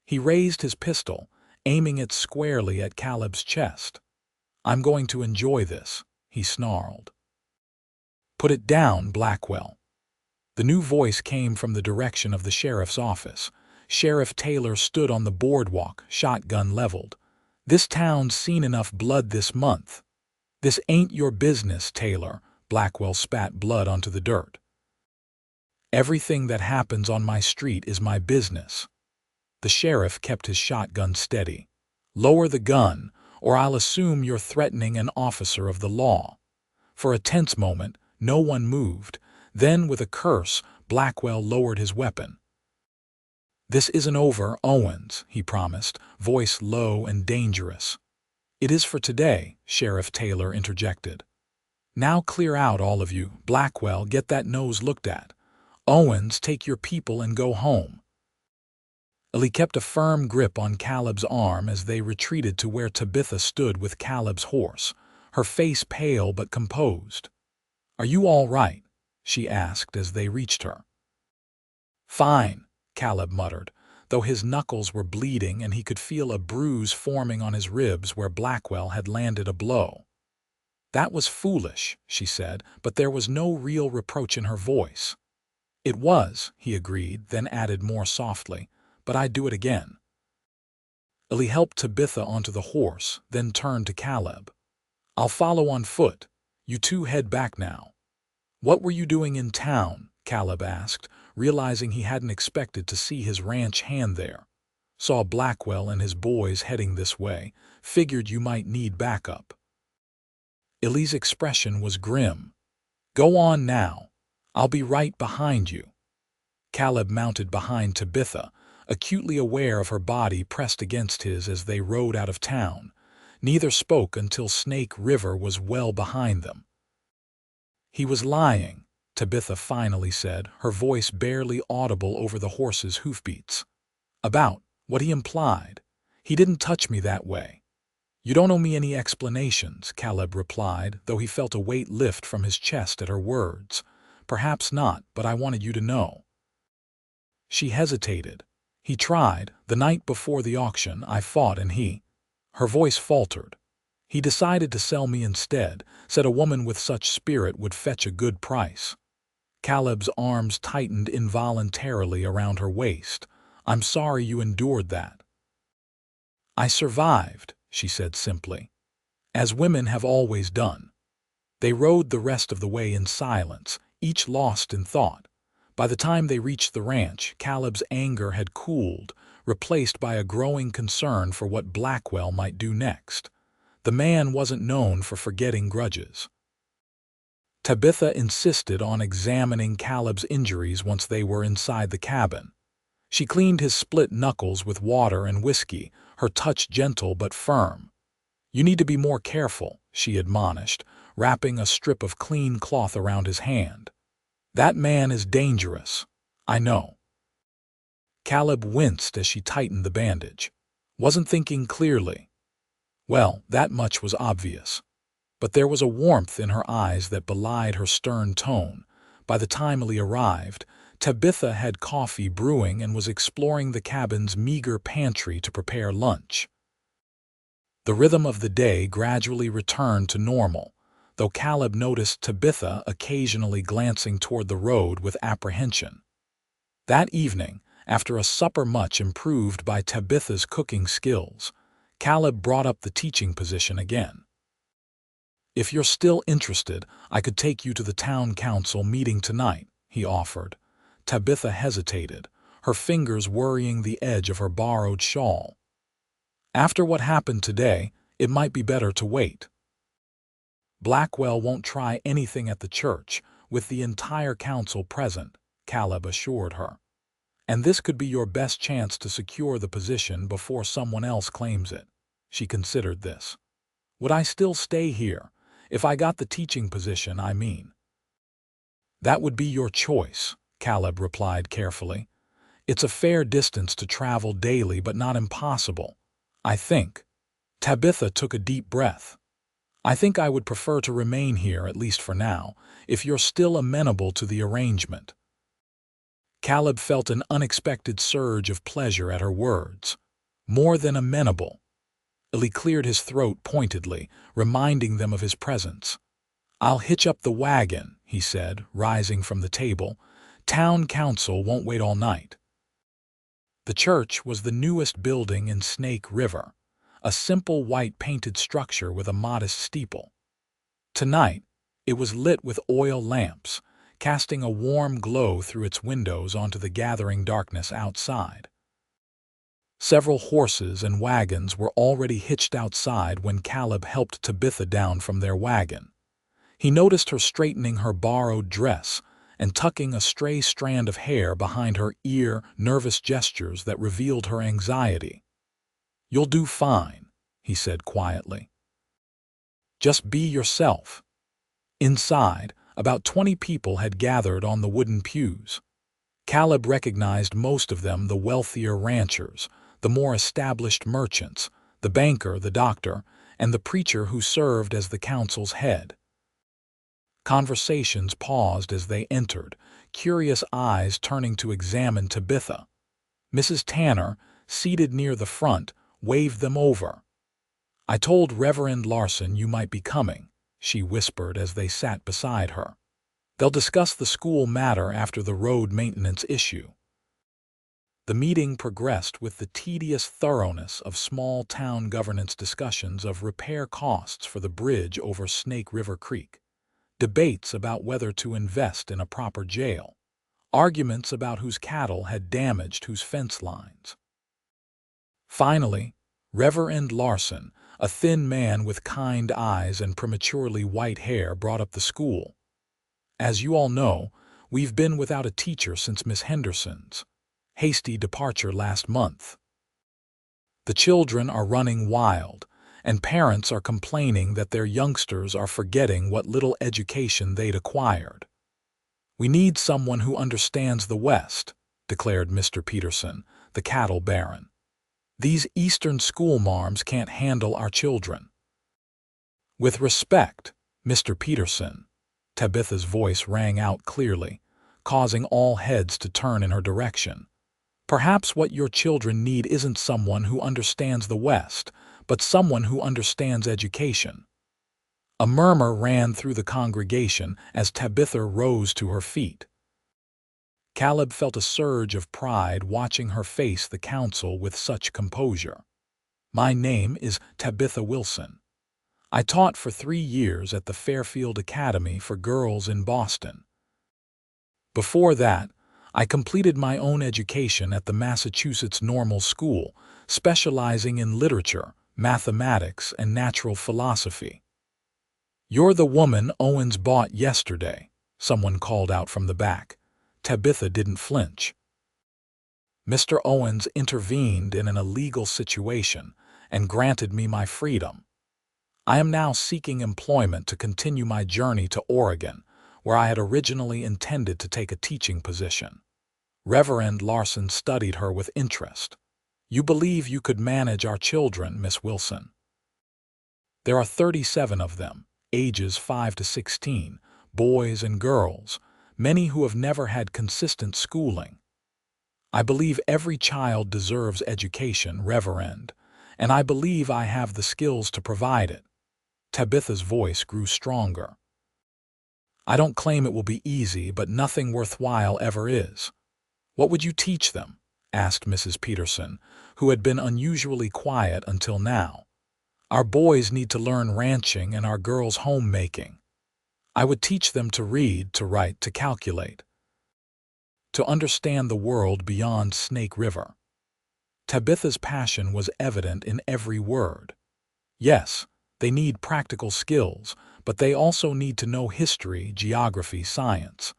He raised his pistol, aiming it squarely at Caleb's chest. "I'm going to enjoy this," he snarled. "Put it down, Blackwell." The new voice came from the direction of the sheriff's office. Sheriff Taylor stood on the boardwalk, shotgun leveled. "This town's seen enough blood this month." "This ain't your business, Taylor," Blackwell spat blood onto the dirt. "Everything that happens on my street is my business." The sheriff kept his shotgun steady. "Lower the gun, or I'll assume you're threatening an officer of the law." For a tense moment, no one moved. Then, with a curse, Blackwell lowered his weapon. "This isn't over, Owens," he promised, voice low and dangerous. "It is for today," Sheriff Taylor interjected. "Now clear out, all of you. Blackwell, get that nose looked at. Owens, take your people and go home." Illy kept a firm grip on Caleb's arm as they retreated to where Tabitha stood with Caleb's horse, her face pale but composed. "Are you all right?" she asked as they reached her. "Fine," Caleb muttered, though his knuckles were bleeding and he could feel a bruise forming on his ribs where Blackwell had landed a blow. "That was foolish," she said, but there was no real reproach in her voice. "It was," he agreed, then added more softly, "but I'd do it again." Illy helped Tabitha onto the horse, then turned to Caleb. "I'll follow on foot. You two head back now." "What were you doing in town?" Caleb asked, realizing he hadn't expected to see his ranch hand there. "Saw Blackwell and his boys heading this way. Figured you might need backup." Illy's expression was grim. "Go on now. I'll be right behind you." Caleb mounted behind Tabitha, acutely aware of her body pressed against his as they rode out of town. Neither spoke until Snake River was well behind them. "He was lying," Tabitha finally said, her voice barely audible over the horse's hoofbeats. "About what he implied. He didn't touch me that way." "You don't owe me any explanations," Caleb replied, though he felt a weight lift from his chest at her words. "Perhaps not, but I wanted you to know." She hesitated. "He tried. The night before the auction, I fought and he—" Her voice faltered. "He decided to sell me instead, said a woman with such spirit would fetch a good price." Caleb's arms tightened involuntarily around her waist. "I'm sorry you endured that." "I survived," she said simply, "as women have always done." They rode the rest of the way in silence, each lost in thought. By the time they reached the ranch, Caleb's anger had cooled, replaced by a growing concern for what Blackwell might do next. The man wasn't known for forgetting grudges. Tabitha insisted on examining Caleb's injuries once they were inside the cabin. She cleaned his split knuckles with water and whiskey, her touch gentle but firm. "You need to be more careful," she admonished, wrapping a strip of clean cloth around his hand. "That man is dangerous. I know." Caleb winced as she tightened the bandage. Wasn't thinking clearly. Well, that much was obvious. But there was a warmth in her eyes that belied her stern tone. By the time Lee arrived, Tabitha had coffee brewing and was exploring the cabin's meager pantry to prepare lunch. The rhythm of the day gradually returned to normal, though Caleb noticed Tabitha occasionally glancing toward the road with apprehension. That evening, after a supper much improved by Tabitha's cooking skills, Caleb brought up the teaching position again. "If you're still interested, I could take you to the town council meeting tonight," he offered. Tabitha hesitated, her fingers worrying the edge of her borrowed shawl. "After what happened today, it might be better to wait." "Blackwell won't try anything at the church, with the entire council present," Caleb assured her. "And this could be your best chance to secure the position before someone else claims it." She considered this. "Would I still stay here? If I got the teaching position, I mean." "That would be your choice," Caleb replied carefully. "It's a fair distance to travel daily, but not impossible, I think." Tabitha took a deep breath. "I think I would prefer to remain here, at least for now, if you're still amenable to the arrangement." Caleb felt an unexpected surge of pleasure at her words. More than amenable. He cleared his throat pointedly, reminding them of his presence. "I'll hitch up the wagon," he said, rising from the table. "Town council won't wait all night." The church was the newest building in Snake River, a simple white painted structure with a modest steeple. Tonight, it was lit with oil lamps, casting a warm glow through its windows onto the gathering darkness outside. Several horses and wagons were already hitched outside when Caleb helped Tabitha down from their wagon. He noticed her straightening her borrowed dress and tucking a stray strand of hair behind her ear, nervous gestures that revealed her anxiety. "You'll do fine," he said quietly. "Just be yourself." Inside, about 20 people had gathered on the wooden pews. Caleb recognized most of them, the wealthier ranchers, the more established merchants, the banker, the doctor, and the preacher who served as the council's head. Conversations paused as they entered, curious eyes turning to examine Tabitha. Mrs. Tanner, seated near the front, waved them over. "I told Reverend Larson you might be coming," she whispered as they sat beside her. "They'll discuss the school matter after the road maintenance issue." The meeting progressed with the tedious thoroughness of small-town governance discussions of repair costs for the bridge over Snake River Creek, debates about whether to invest in a proper jail, arguments about whose cattle had damaged whose fence lines. Finally, Reverend Larson, a thin man with kind eyes and prematurely white hair, brought up the school. "As you all know, we've been without a teacher since Miss Henderson's hasty departure last month. The children are running wild, and parents are complaining that their youngsters are forgetting what little education they'd acquired. We need someone who understands the West," declared Mr. Peterson, the cattle baron. "These Eastern schoolmarms can't handle our children." "With respect, Mr. Peterson," Tabitha's voice rang out clearly, causing all heads to turn in her direction. "Perhaps what your children need isn't someone who understands the West, but someone who understands education." A murmur ran through the congregation as Tabitha rose to her feet. Caleb felt a surge of pride watching her face the council with such composure. "My name is Tabitha Wilson. I taught for 3 years at the Fairfield Academy for Girls in Boston. Before that, I completed my own education at the Massachusetts Normal School, specializing in literature, mathematics, and natural philosophy. "You're the woman Owens bought yesterday," someone called out from the back. Tabitha didn't flinch. Mr. Owens intervened in an illegal situation and granted me my freedom. I am now seeking employment to continue my journey to Oregon, where I had originally intended to take a teaching position. Reverend Larson studied her with interest. "You believe you could manage our children, Miss Wilson?" "There are 37 of them, ages 5 to 16, boys and girls, many who have never had consistent schooling. I believe every child deserves education, Reverend, and I believe I have the skills to provide it." Tabitha's voice grew stronger. "I don't claim it will be easy, but nothing worthwhile ever is." "What would you teach them?" asked Mrs. Peterson, who had been unusually quiet until now. "Our boys need to learn ranching and our girls homemaking." "I would teach them to read, to write, to calculate, to understand the world beyond Snake River." Tabitha's passion was evident in every word. "Yes, they need practical skills, but they also need to know history, geography, science.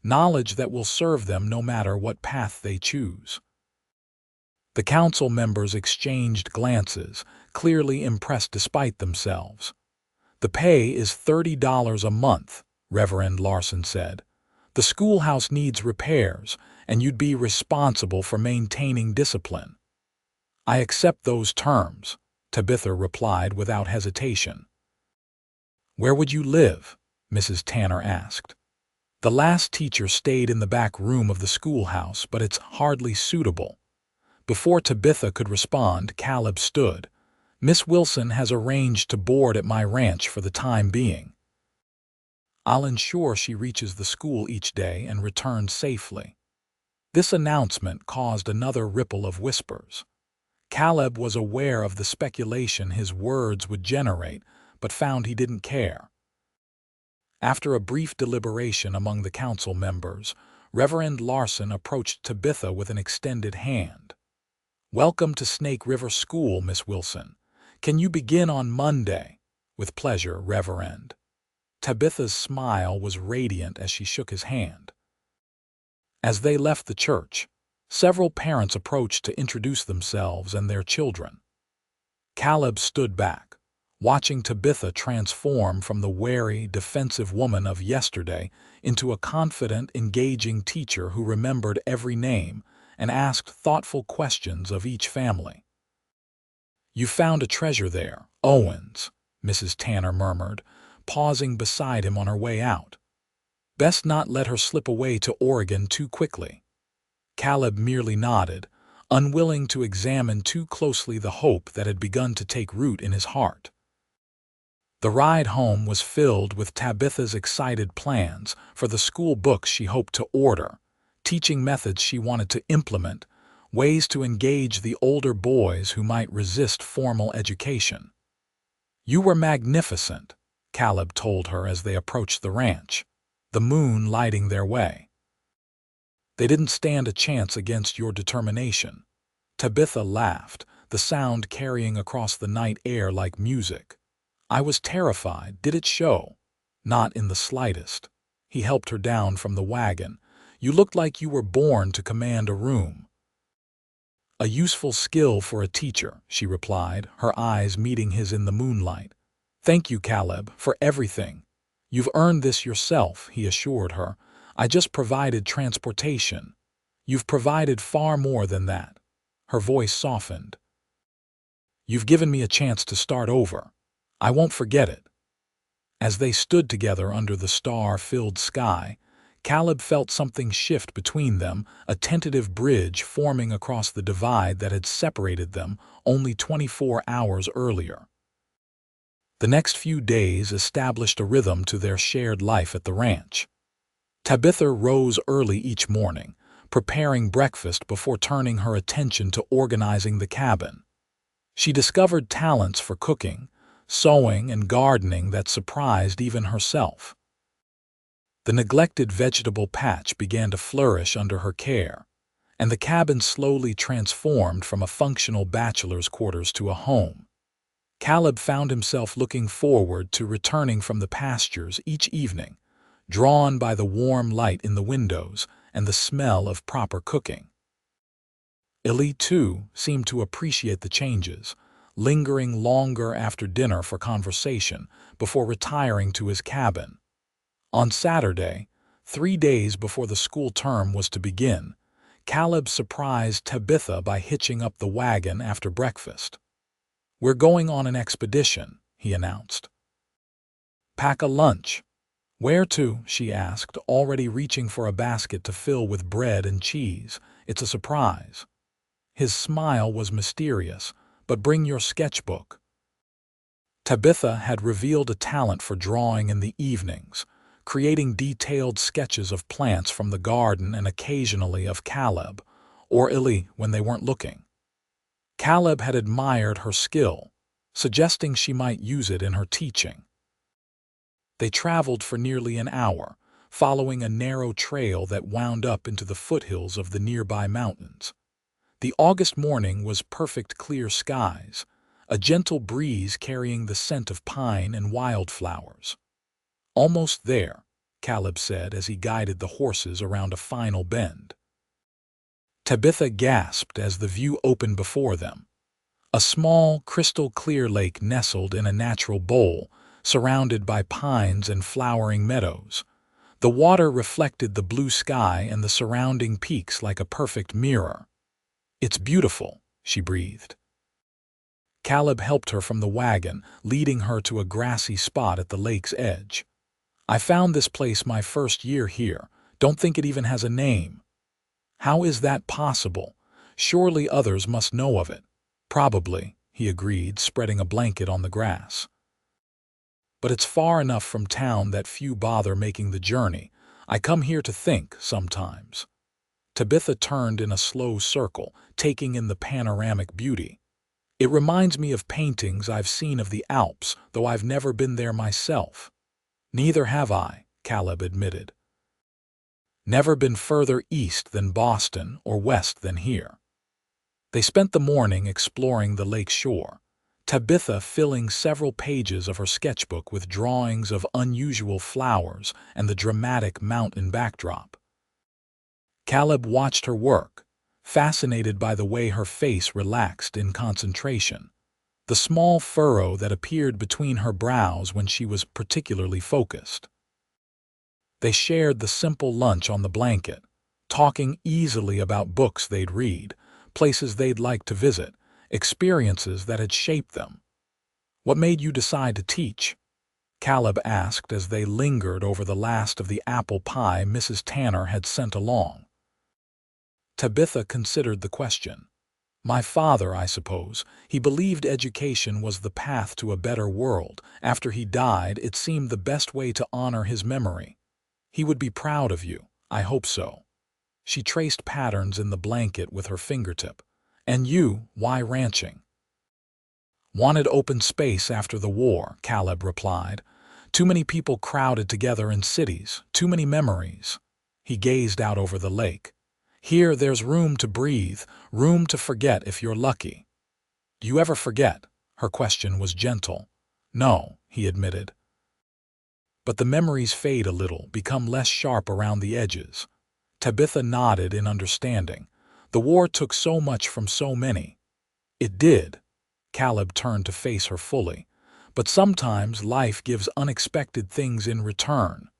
Knowledge that will serve them no matter what path they choose." The council members exchanged glances, clearly impressed despite themselves. "The pay is $30 a month," Reverend Larson said. "The schoolhouse needs repairs, and you'd be responsible for maintaining discipline." "I accept those terms," Tabitha replied without hesitation. "Where would you live?" Mrs. Tanner asked. "The last teacher stayed in the back room of the schoolhouse, but it's hardly suitable." Before Tabitha could respond, Caleb stood. "Miss Wilson has arranged to board at my ranch for the time being. I'll ensure she reaches the school each day and returns safely." This announcement caused another ripple of whispers. Caleb was aware of the speculation his words would generate, but found he didn't care. After a brief deliberation among the council members, Reverend Larson approached Tabitha with an extended hand. "Welcome to Snake River School, Miss Wilson. Can you begin on Monday?" "With pleasure, Reverend." Tabitha's smile was radiant as she shook his hand. As they left the church, several parents approached to introduce themselves and their children. Caleb stood back, watching Tabitha transform from the wary, defensive woman of yesterday into a confident, engaging teacher who remembered every name and asked thoughtful questions of each family. "You found a treasure there, Owens," Mrs. Tanner murmured, pausing beside him on her way out. "Best not let her slip away to Oregon too quickly." Caleb merely nodded, unwilling to examine too closely the hope that had begun to take root in his heart. The ride home was filled with Tabitha's excited plans for the school books she hoped to order, teaching methods she wanted to implement, ways to engage the older boys who might resist formal education. "You were magnificent," Caleb told her as they approached the ranch, the moon lighting their way. "They didn't stand a chance against your determination." Tabitha laughed, the sound carrying across the night air like music. "I was terrified. Did it show?" "Not in the slightest." He helped her down from the wagon. "You looked like you were born to command a room." "A useful skill for a teacher," she replied, her eyes meeting his in the moonlight. "Thank you, Caleb, for everything." "You've earned this yourself," he assured her. "I just provided transportation. You've provided far more than that." Her voice softened. "You've given me a chance to start over. I won't forget it." As they stood together under the star-filled sky, Caleb felt something shift between them, a tentative bridge forming across the divide that had separated them only 24 hours earlier. The next few days established a rhythm to their shared life at the ranch. Tabitha rose early each morning, preparing breakfast before turning her attention to organizing the cabin. She discovered talents for cooking, sewing, and gardening that surprised even herself. The neglected vegetable patch began to flourish under her care, and the cabin slowly transformed from a functional bachelor's quarters to a home. Caleb found himself looking forward to returning from the pastures each evening, drawn by the warm light in the windows and the smell of proper cooking. Ellie, too, seemed to appreciate the changes, lingering longer after dinner for conversation before retiring to his cabin. On Saturday, 3 days before the school term was to begin, Caleb surprised Tabitha by hitching up the wagon after breakfast. "We're going on an expedition," he announced. "Pack a lunch." "Where to?" she asked, already reaching for a basket to fill with bread and cheese. "It's a surprise." His smile was mysterious. "But bring your sketchbook." Tabitha had revealed a talent for drawing in the evenings, creating detailed sketches of plants from the garden and occasionally of Caleb, or Ellie when they weren't looking. Caleb had admired her skill, suggesting she might use it in her teaching. They traveled for nearly an hour, following a narrow trail that wound up into the foothills of the nearby mountains. The August morning was perfect clear skies, a gentle breeze carrying the scent of pine and wildflowers. "Almost there," Caleb said as he guided the horses around a final bend. Tabitha gasped as the view opened before them. A small, crystal-clear lake nestled in a natural bowl, surrounded by pines and flowering meadows. The water reflected the blue sky and the surrounding peaks like a perfect mirror. "It's beautiful," she breathed. Caleb helped her from the wagon, leading her to a grassy spot at the lake's edge. "I found this place my first year here. Don't think it even has a name." "How is that possible? Surely others must know of it." "Probably," he agreed, spreading a blanket on the grass. "But it's far enough from town that few bother making the journey. I come here to think, sometimes." Tabitha turned in a slow circle, taking in the panoramic beauty. "It reminds me of paintings I've seen of the Alps, though I've never been there myself." "Neither have I," Caleb admitted. "Never been further east than Boston or west than here." They spent the morning exploring the lake shore, Tabitha filling several pages of her sketchbook with drawings of unusual flowers and the dramatic mountain backdrop. Caleb watched her work, fascinated by the way her face relaxed in concentration, the small furrow that appeared between her brows when she was particularly focused. They shared the simple lunch on the blanket, talking easily about books they'd read, places they'd like to visit, experiences that had shaped them. "What made you decide to teach?" Caleb asked as they lingered over the last of the apple pie Mrs. Tanner had sent along. Tabitha considered the question. "My father, I suppose. He believed education was the path to a better world. After he died, it seemed the best way to honor his memory. He would be proud of you. I hope so." She traced patterns in the blanket with her fingertip. "And you, why ranching?" "Wanted open space after the war," Caleb replied. "Too many people crowded together in cities, too many memories." He gazed out over the lake. "Here there's room to breathe, room to forget if you're lucky." "Do you ever forget?" Her question was gentle. "No," he admitted. "But the memories fade a little, become less sharp around the edges." Tabitha nodded in understanding. "The war took so much from so many." "It did." Caleb turned to face her fully. "But sometimes life gives unexpected things in return."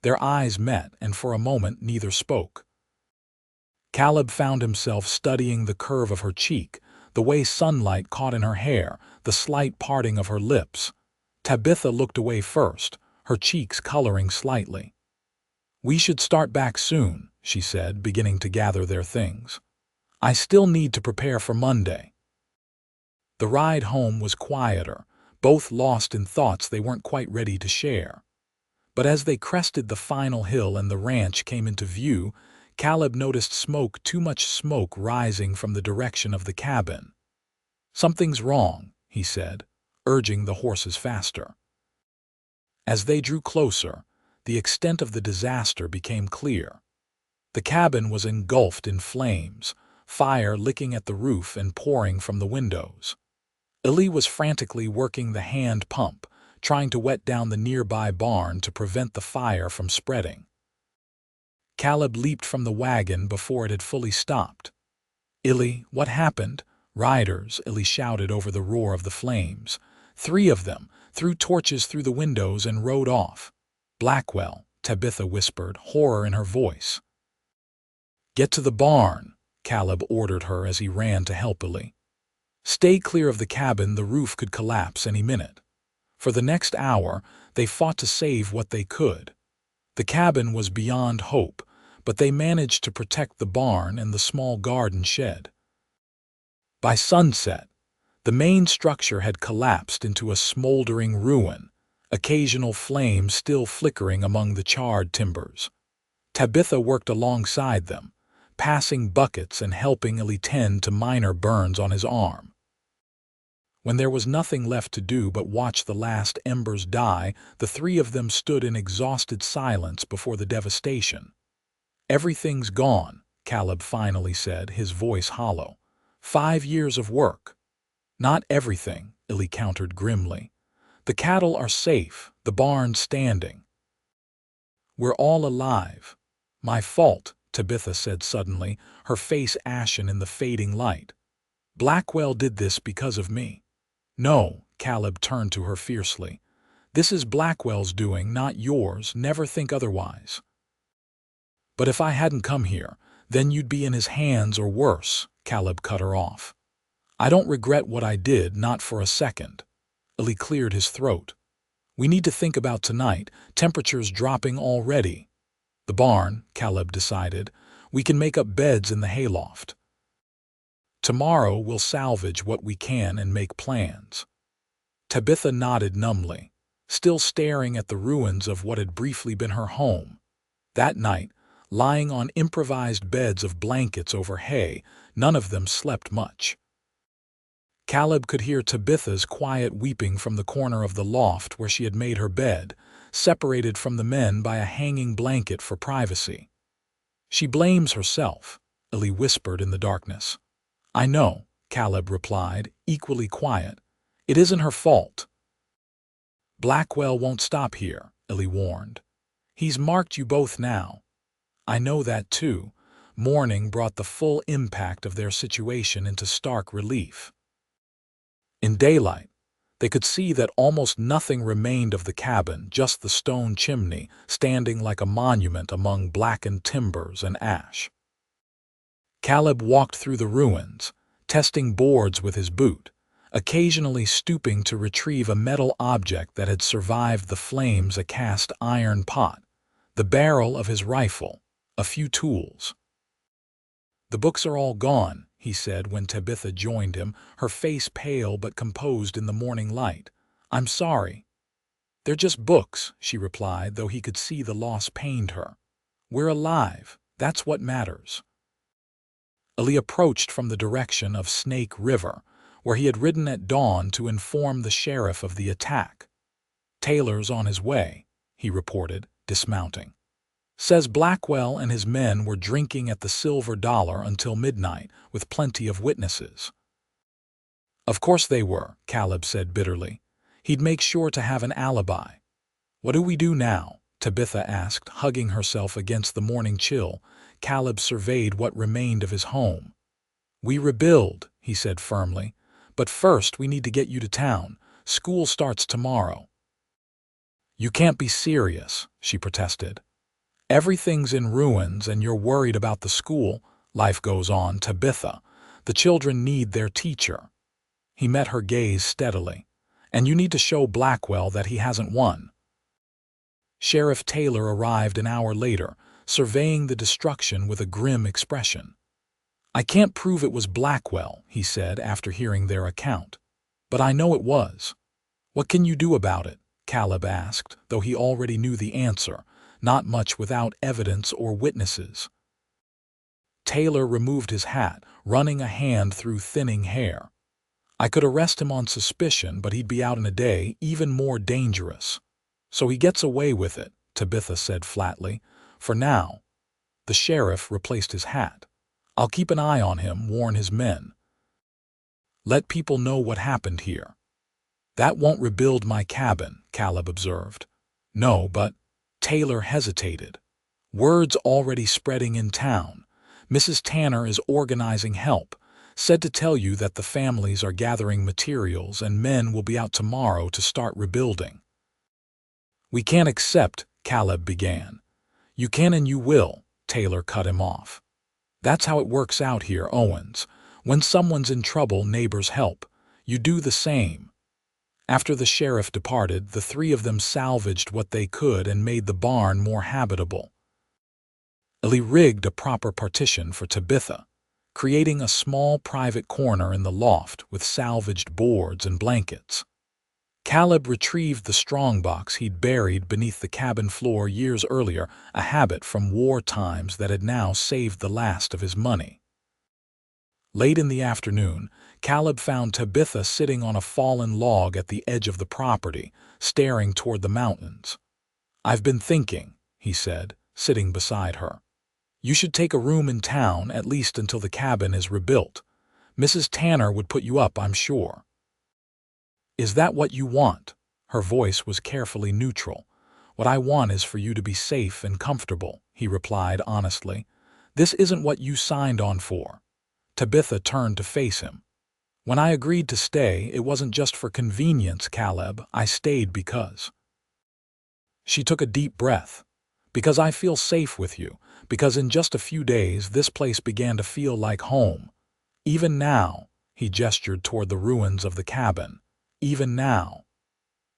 Their eyes met, and for a moment neither spoke. Caleb found himself studying the curve of her cheek, the way sunlight caught in her hair, the slight parting of her lips. Tabitha looked away first, her cheeks coloring slightly. "We should start back soon," she said, beginning to gather their things. "I still need to prepare for Monday." The ride home was quieter, both lost in thoughts they weren't quite ready to share. But as they crested the final hill and the ranch came into view, Caleb noticed too much smoke rising from the direction of the cabin. "Something's wrong," he said, urging the horses faster. As they drew closer, the extent of the disaster became clear. The cabin was engulfed in flames, fire licking at the roof and pouring from the windows. Illy was frantically working the hand pump, trying to wet down the nearby barn to prevent the fire from spreading. Caleb leaped from the wagon before it had fully stopped. "Illy, what happened?" "Riders," Illy shouted over the roar of the flames. "3 of them threw torches through the windows and rode off." "Blackwell," Tabitha whispered, horror in her voice. "Get to the barn," Caleb ordered her as he ran to help Illy. "Stay clear of the cabin, the roof could collapse any minute." For the next hour, they fought to save what they could. The cabin was beyond hope, but they managed to protect the barn and the small garden shed. By sunset, the main structure had collapsed into a smoldering ruin, occasional flames still flickering among the charred timbers. Tabitha worked alongside them, passing buckets and helping Illy tend to minor burns on his arm. When there was nothing left to do but watch the last embers die, the 3 of them stood in exhausted silence before the devastation. "Everything's gone," Caleb finally said, his voice hollow. 5 years of work." "Not everything," Illy countered grimly. "The cattle are safe, the barn's standing. We're all alive." "My fault," Tabitha said suddenly, her face ashen in the fading light. "Blackwell did this because of me." "No," Caleb turned to her fiercely. "This is Blackwell's doing, not yours. Never think otherwise." "But if I hadn't come here, then you'd be in his hands or worse," Caleb cut her off. "I don't regret what I did, not for a second." Illy cleared his throat. "We need to think about tonight. Temperature's dropping already." "The barn," Caleb decided. "We can make up beds in the hayloft. Tomorrow we'll salvage what we can and make plans." Tabitha nodded numbly, still staring at the ruins of what had briefly been her home. That night, lying on improvised beds of blankets over hay, none of them slept much. Caleb could hear Tabitha's quiet weeping from the corner of the loft where she had made her bed, separated from the men by a hanging blanket for privacy. "She blames herself," Illy whispered in the darkness. "I know," Caleb replied, equally quiet. "It isn't her fault." "Blackwell won't stop here," Illy warned. "He's marked you both now." "I know that too." Morning brought the full impact of their situation into stark relief. In daylight, they could see that almost nothing remained of the cabin, just the stone chimney standing like a monument among blackened timbers and ash. Caleb walked through the ruins, testing boards with his boot, occasionally stooping to retrieve a metal object that had survived the flames, a cast iron pot, the barrel of his rifle, a few tools. "The books are all gone," he said when Tabitha joined him, her face pale but composed in the morning light. "I'm sorry." "They're just books," she replied, though he could see the loss pained her. "We're alive. That's what matters." Illy approached from the direction of Snake River, where he had ridden at dawn to inform the sheriff of the attack. "Taylor's on his way," he reported, dismounting. "Says Blackwell and his men were drinking at the Silver Dollar until midnight, with plenty of witnesses." "Of course they were," Caleb said bitterly. "He'd make sure to have an alibi." "What do we do now?" Tabitha asked, hugging herself against the morning chill. Caleb surveyed what remained of his home. "We rebuild," he said firmly. "But first we need to get you to town. School starts tomorrow." "You can't be serious," she protested. "Everything's in ruins and you're worried about the school." "Life goes on, Tabitha. The children need their teacher." He met her gaze steadily. "And you need to show Blackwell that he hasn't won." Sheriff Taylor arrived an hour later, surveying the destruction with a grim expression. "I can't prove it was Blackwell," he said after hearing their account. "But I know it was." "What can you do about it?" Caleb asked, though he already knew the answer. "Not much without evidence or witnesses." Taylor removed his hat, running a hand through thinning hair. "I could arrest him on suspicion, but he'd be out in a day, even more dangerous." "So he gets away with it," Tabitha said flatly. For now. The sheriff replaced his hat. I'll keep an eye on him, warn his men. Let people know what happened here. That won't rebuild my cabin, Caleb observed. No, but Taylor hesitated. Word's already spreading in town. Mrs. Tanner is organizing help. Said to tell you that the families are gathering materials and men will be out tomorrow to start rebuilding. We can't accept, Caleb began. You can and you will, Taylor cut him off. That's how it works out here, Owens. When someone's in trouble, neighbors help. You do the same. After the sheriff departed, the three of them salvaged what they could and made the barn more habitable. Ellie rigged a proper partition for Tabitha, creating a small private corner in the loft with salvaged boards and blankets. Caleb retrieved the strongbox he'd buried beneath the cabin floor years earlier, a habit from war times that had now saved the last of his money. Late in the afternoon, Caleb found Tabitha sitting on a fallen log at the edge of the property, staring toward the mountains. I've been thinking, he said, sitting beside her. You should take a room in town, at least until the cabin is rebuilt. Mrs. Tanner would put you up, I'm sure. Is that what you want? Her voice was carefully neutral. What I want is for you to be safe and comfortable, he replied honestly. This isn't what you signed on for. Tabitha turned to face him. When I agreed to stay, it wasn't just for convenience, Caleb. I stayed because. She took a deep breath. Because I feel safe with you. Because in just a few days, this place began to feel like home. Even now, he gestured toward the ruins of the cabin. Even now.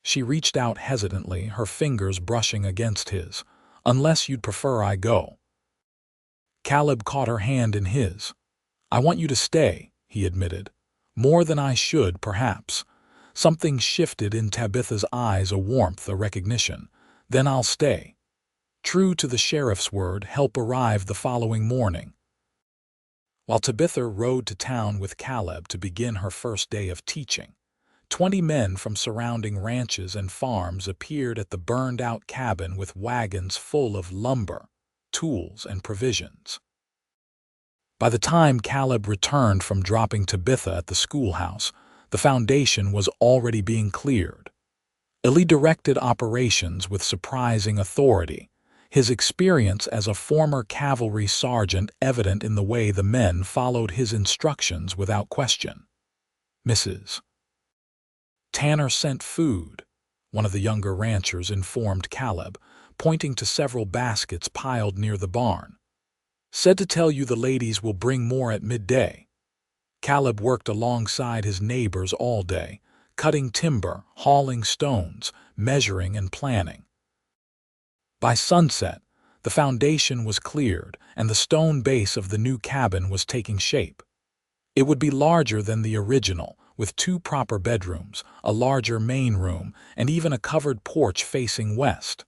She reached out hesitantly, her fingers brushing against his. Unless you'd prefer I go. Caleb caught her hand in his. I want you to stay, he admitted. More than I should, perhaps. Something shifted in Tabitha's eyes, a warmth, a recognition. Then I'll stay. True to the sheriff's word, help arrived the following morning. While Tabitha rode to town with Caleb to begin her first day of teaching, 20 men from surrounding ranches and farms appeared at the burned-out cabin with wagons full of lumber, tools, and provisions. By the time Caleb returned from dropping Tabitha at the schoolhouse, the foundation was already being cleared. Ellie directed operations with surprising authority, his experience as a former cavalry sergeant evident in the way the men followed his instructions without question. Mrs. Tanner sent food, one of the younger ranchers informed Caleb, pointing to several baskets piled near the barn. Said to tell you the ladies will bring more at midday. Caleb worked alongside his neighbors all day, cutting timber, hauling stones, measuring and planning. By sunset, the foundation was cleared and the stone base of the new cabin was taking shape. It would be larger than the original, with 2 proper bedrooms, a larger main room, and even a covered porch facing west.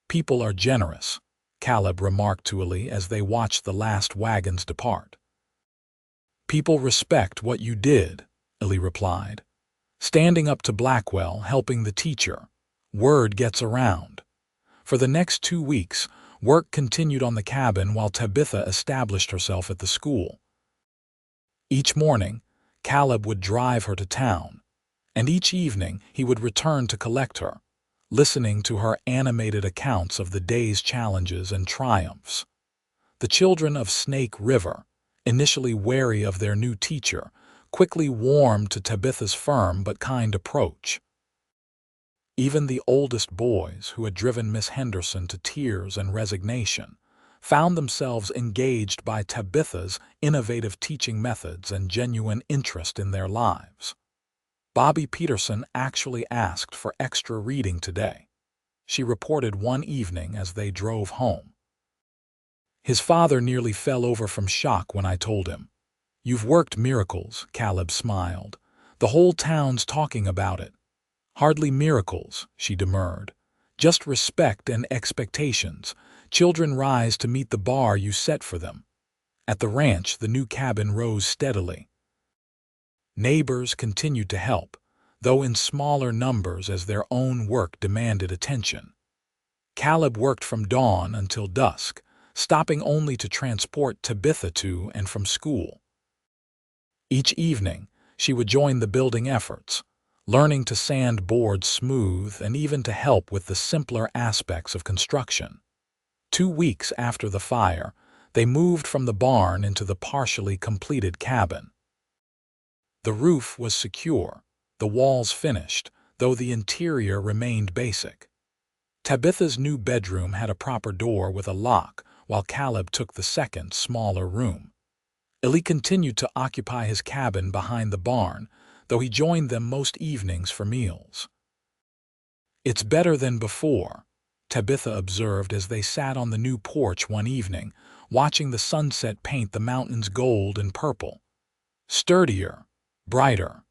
People are generous, Caleb remarked to Ellie as they watched the last wagons depart. People respect what you did, Ellie replied. Standing up to Blackwell, helping the teacher. Word gets around. For the next 2 weeks, work continued on the cabin while Tabitha established herself at the school. Each morning, Caleb would drive her to town, and each evening he would return to collect her, listening to her animated accounts of the day's challenges and triumphs. The children of Snake River, initially wary of their new teacher, quickly warmed to Tabitha's firm but kind approach. Even the oldest boys, who had driven Miss Henderson to tears and resignation, found themselves engaged by Tabitha's innovative teaching methods and genuine interest in their lives. Bobby Peterson actually asked for extra reading today, she reported one evening as they drove home. His father nearly fell over from shock when I told him. You've worked miracles, Caleb smiled. The whole town's talking about it. Hardly miracles, she demurred. Just respect and expectations. Children rise to meet the bar you set for them. At the ranch, the new cabin rose steadily. Neighbors continued to help, though in smaller numbers as their own work demanded attention. Caleb worked from dawn until dusk, stopping only to transport Tabitha to and from school. Each evening, she would join the building efforts, learning to sand boards smooth and even to help with the simpler aspects of construction. 2 weeks after the fire, they moved from the barn into the partially completed cabin. The roof was secure, the walls finished, though the interior remained basic. Tabitha's new bedroom had a proper door with a lock, while Caleb took the second, smaller room. Eli continued to occupy his cabin behind the barn, though he joined them most evenings for meals. "It's better than before," Tabitha observed as they sat on the new porch one evening, watching the sunset paint the mountains gold and purple. "Sturdier, brighter."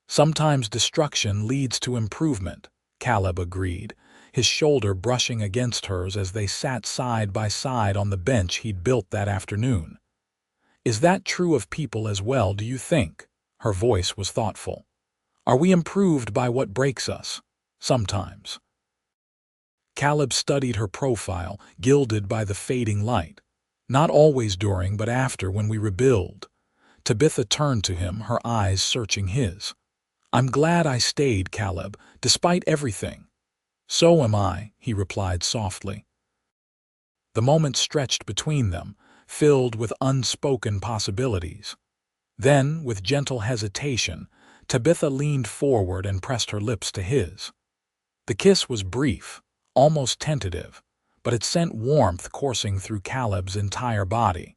"Sometimes destruction leads to improvement," Caleb agreed, his shoulder brushing against hers as they sat side by side on the bench he'd built that afternoon. "Is that true of people as well, do you think?" Her voice was thoughtful. "Are we improved by what breaks us? Sometimes." Caleb studied her profile, gilded by the fading light. "Not always during, but after, when we rebuild." Tabitha turned to him, her eyes searching his. "I'm glad I stayed, Caleb, despite everything." "So am I," he replied softly. The moment stretched between them, filled with unspoken possibilities. Then, with gentle hesitation, Tabitha leaned forward and pressed her lips to his. The kiss was brief, almost tentative, but it sent warmth coursing through Caleb's entire body.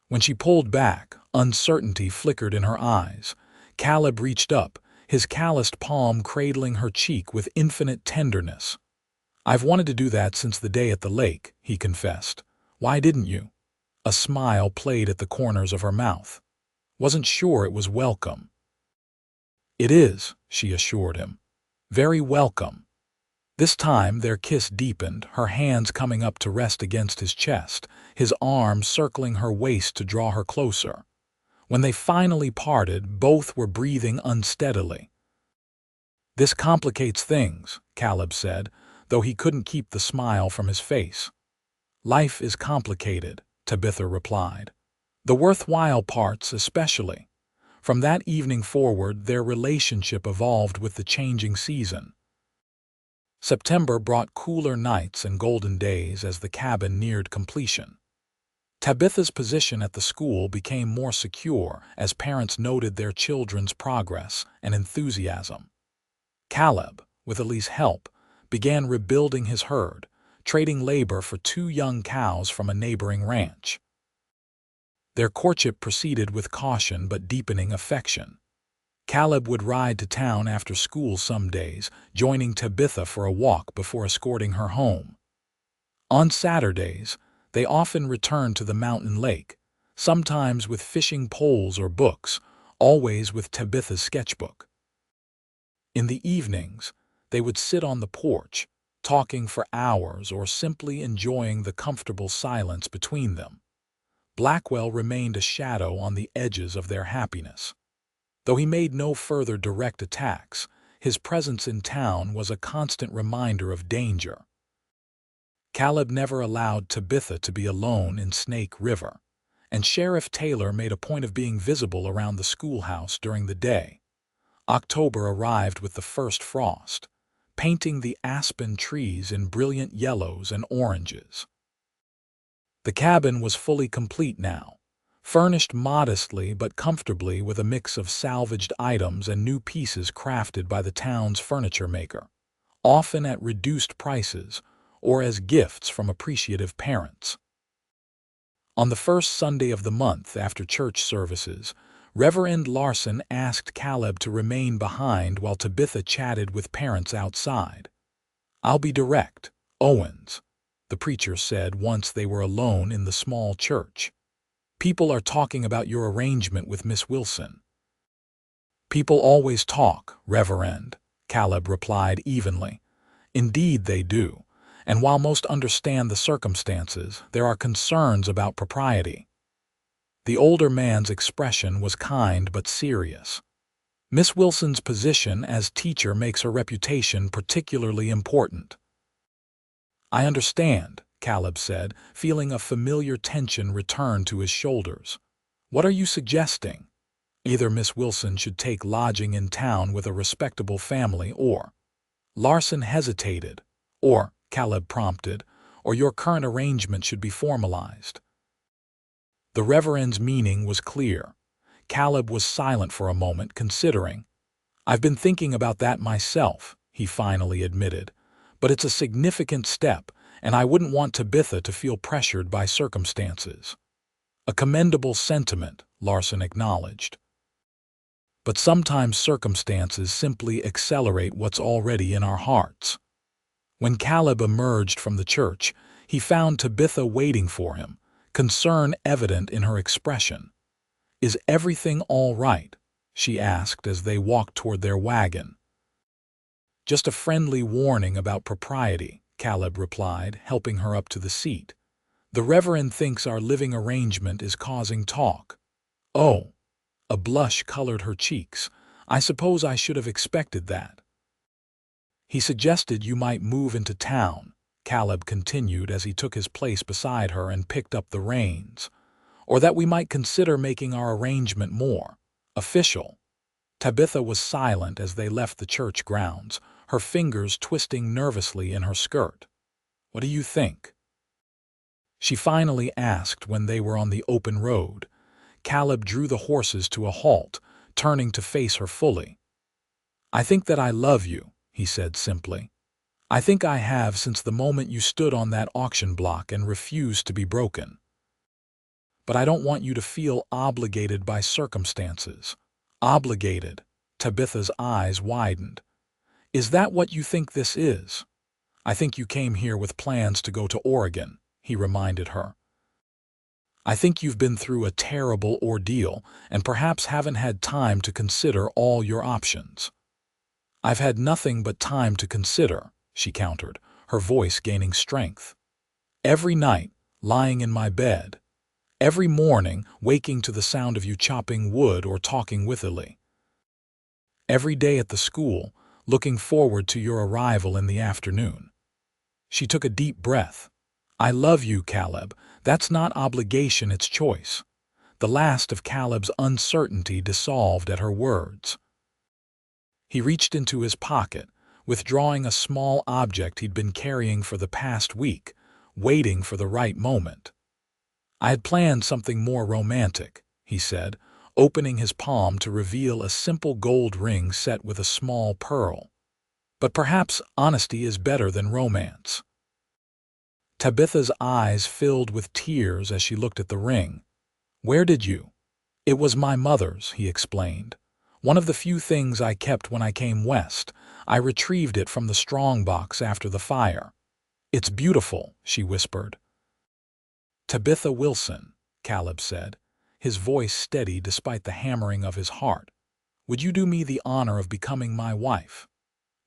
When she pulled back, uncertainty flickered in her eyes. Caleb reached up, his calloused palm cradling her cheek with infinite tenderness. "I've wanted to do that since the day at the lake," he confessed. "Why didn't you?" A smile played at the corners of her mouth. "Wasn't sure it was welcome." "It is," she assured him. "Very welcome." This time their kiss deepened, her hands coming up to rest against his chest, his arms circling her waist to draw her closer. When they finally parted, both were breathing unsteadily. "This complicates things," Caleb said, though he couldn't keep the smile from his face. "Life is complicated," Tabitha replied. "The worthwhile parts especially." From that evening forward, their relationship evolved with the changing season. September brought cooler nights and golden days as the cabin neared completion. Tabitha's position at the school became more secure as parents noted their children's progress and enthusiasm. Caleb, with Eli's help, began rebuilding his herd, trading labor for 2 young cows from a neighboring ranch. Their courtship proceeded with caution but deepening affection. Caleb would ride to town after school some days, joining Tabitha for a walk before escorting her home. On Saturdays, they often returned to the mountain lake, sometimes with fishing poles or books, always with Tabitha's sketchbook. In the evenings, they would sit on the porch, talking for hours or simply enjoying the comfortable silence between them. Blackwell remained a shadow on the edges of their happiness. Though he made no further direct attacks, his presence in town was a constant reminder of danger. Caleb never allowed Tabitha to be alone in Snake River, and Sheriff Taylor made a point of being visible around the schoolhouse during the day. October arrived with the first frost, painting the aspen trees in brilliant yellows and oranges. The cabin was fully complete now, furnished modestly but comfortably with a mix of salvaged items and new pieces crafted by the town's furniture maker, often at reduced prices or as gifts from appreciative parents. On the first Sunday of the month after church services, Reverend Larson asked Caleb to remain behind while Tabitha chatted with parents outside. "I'll be direct, Owens," the preacher said once they were alone in the small church. "People are talking about your arrangement with Miss Wilson." "People always talk, Reverend," Caleb replied evenly. "Indeed they do, and while most understand the circumstances, there are concerns about propriety." The older man's expression was kind but serious. "Miss Wilson's position as teacher makes her reputation particularly important." I understand, Caleb said, feeling a familiar tension return to his shoulders. What are you suggesting? Either Miss Wilson should take lodging in town with a respectable family or— Larson hesitated. Or, Caleb prompted, or your current arrangement should be formalized. The Reverend's meaning was clear. Caleb was silent for a moment, considering. I've been thinking about that myself, he finally admitted. But it's a significant step, and I wouldn't want Tabitha to feel pressured by circumstances. A commendable sentiment, Larson acknowledged. But sometimes circumstances simply accelerate what's already in our hearts. When Caleb emerged from the church, he found Tabitha waiting for him, concern evident in her expression. Is everything all right? She asked as they walked toward their wagon. Just a friendly warning about propriety, Caleb replied, helping her up to the seat. The Reverend thinks our living arrangement is causing talk. Oh. A blush colored her cheeks. I suppose I should have expected that. He suggested you might move into town, Caleb continued as he took his place beside her and picked up the reins, or that we might consider making our arrangement more official. Tabitha was silent as they left the church grounds, her fingers twisting nervously in her skirt. What do you think? She finally asked when they were on the open road. Caleb drew the horses to a halt, turning to face her fully. I think that I love you, he said simply. I think I have since the moment you stood on that auction block and refused to be broken. But I don't want you to feel obligated by circumstances. Obligated. Tabitha's eyes widened. Is that what you think this is? I think you came here with plans to go to Oregon, he reminded her. I think you've been through a terrible ordeal and perhaps haven't had time to consider all your options. I've had nothing but time to consider, she countered, her voice gaining strength. Every night, lying in my bed. Every morning, waking to the sound of you chopping wood or talking withily. Every day at the school, looking forward to your arrival in the afternoon. She took a deep breath. I love you, Caleb. That's not obligation, it's choice. The last of Caleb's uncertainty dissolved at her words. He reached into his pocket, withdrawing a small object he'd been carrying for the past week, waiting for the right moment. I had planned something more romantic, he said, opening his palm to reveal a simple gold ring set with a small pearl. But perhaps honesty is better than romance. Tabitha's eyes filled with tears as she looked at the ring. Where did you? It was my mother's, he explained. One of the few things I kept when I came west. I retrieved it from the strongbox after the fire. It's beautiful, she whispered. Tabitha Wilson, Caleb said, his voice steady despite the hammering of his heart. Would you do me the honor of becoming my wife?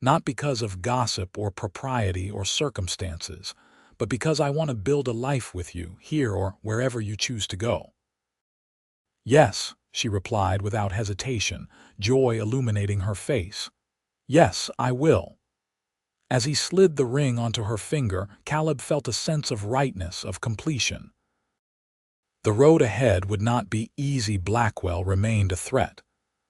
Not because of gossip or propriety or circumstances, but because I want to build a life with you, here or wherever you choose to go. Yes, she replied without hesitation, joy illuminating her face. Yes, I will. As he slid the ring onto her finger, Caleb felt a sense of rightness, of completion. The road ahead would not be easy. Blackwell remained a threat.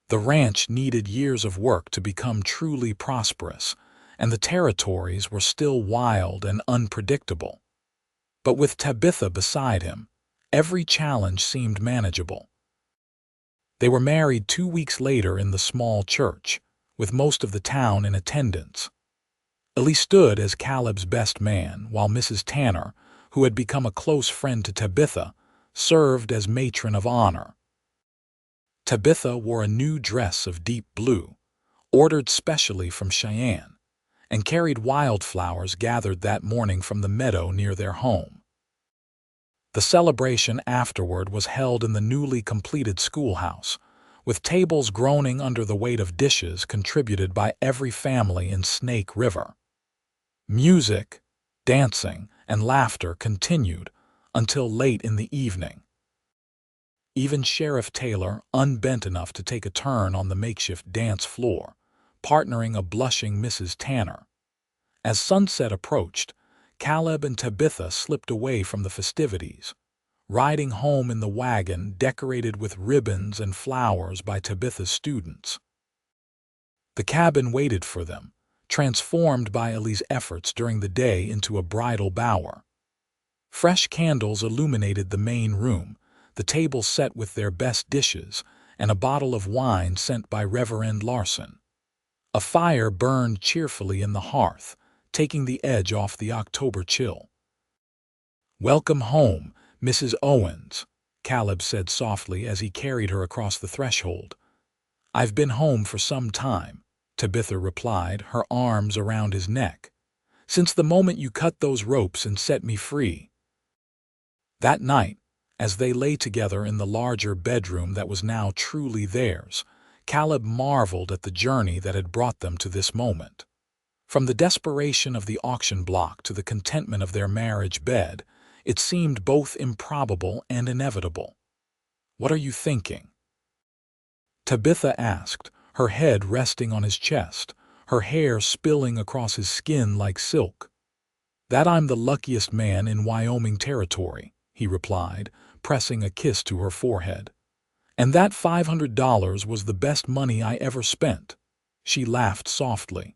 The ranch needed years of work to become truly prosperous, and the territories were still wild and unpredictable. But with Tabitha beside him, every challenge seemed manageable. They were married 2 weeks later in the small church, with most of the town in attendance. Ellie stood as Caleb's best man, while Mrs. Tanner, who had become a close friend to Tabitha, served as matron of honor. Tabitha wore a new dress of deep blue, ordered specially from Cheyenne, and carried wildflowers gathered that morning from the meadow near their home. The celebration afterward was held in the newly completed schoolhouse, with tables groaning under the weight of dishes contributed by every family in Snake River. Music, dancing, and laughter continued until late in the evening. Even Sheriff Taylor, unbent enough to take a turn on the makeshift dance floor, partnering a blushing Mrs. Tanner. As sunset approached, Caleb and Tabitha slipped away from the festivities, riding home in the wagon decorated with ribbons and flowers by Tabitha's students. The cabin waited for them, transformed by Ellie's efforts during the day into a bridal bower. Fresh candles illuminated the main room, the table set with their best dishes, and a bottle of wine sent by Reverend Larson. A fire burned cheerfully in the hearth, taking the edge off the October chill. "Welcome home, Mrs. Owens," Caleb said softly as he carried her across the threshold. "I've been home for some time," Tabitha replied, her arms around his neck. "Since the moment you cut those ropes and set me free." That night, as they lay together in the larger bedroom that was now truly theirs, Caleb marveled at the journey that had brought them to this moment. From the desperation of the auction block to the contentment of their marriage bed, it seemed both improbable and inevitable. "What are you thinking?" Tabitha asked, her head resting on his chest, her hair spilling across his skin like silk. "That I'm the luckiest man in Wyoming territory," he replied, pressing a kiss to her forehead. "And that $500 was the best money I ever spent." She laughed softly.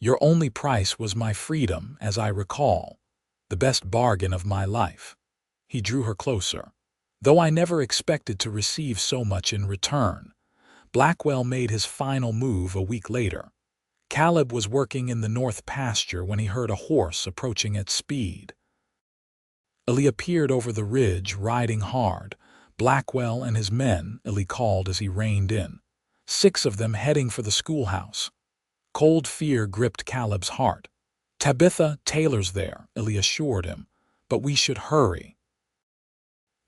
"Your only price was my freedom, as I recall. The best bargain of my life." He drew her closer. "Though I never expected to receive so much in return." Blackwell made his final move a week later. Caleb was working in the north pasture when he heard a horse approaching at speed. Ellie appeared over the ridge, riding hard. Blackwell and his men, Ellie called as he reined in. 6 of them heading for the schoolhouse. Cold fear gripped Caleb's heart. "Tabitha, Taylor's there," Ellie assured him, "but we should hurry."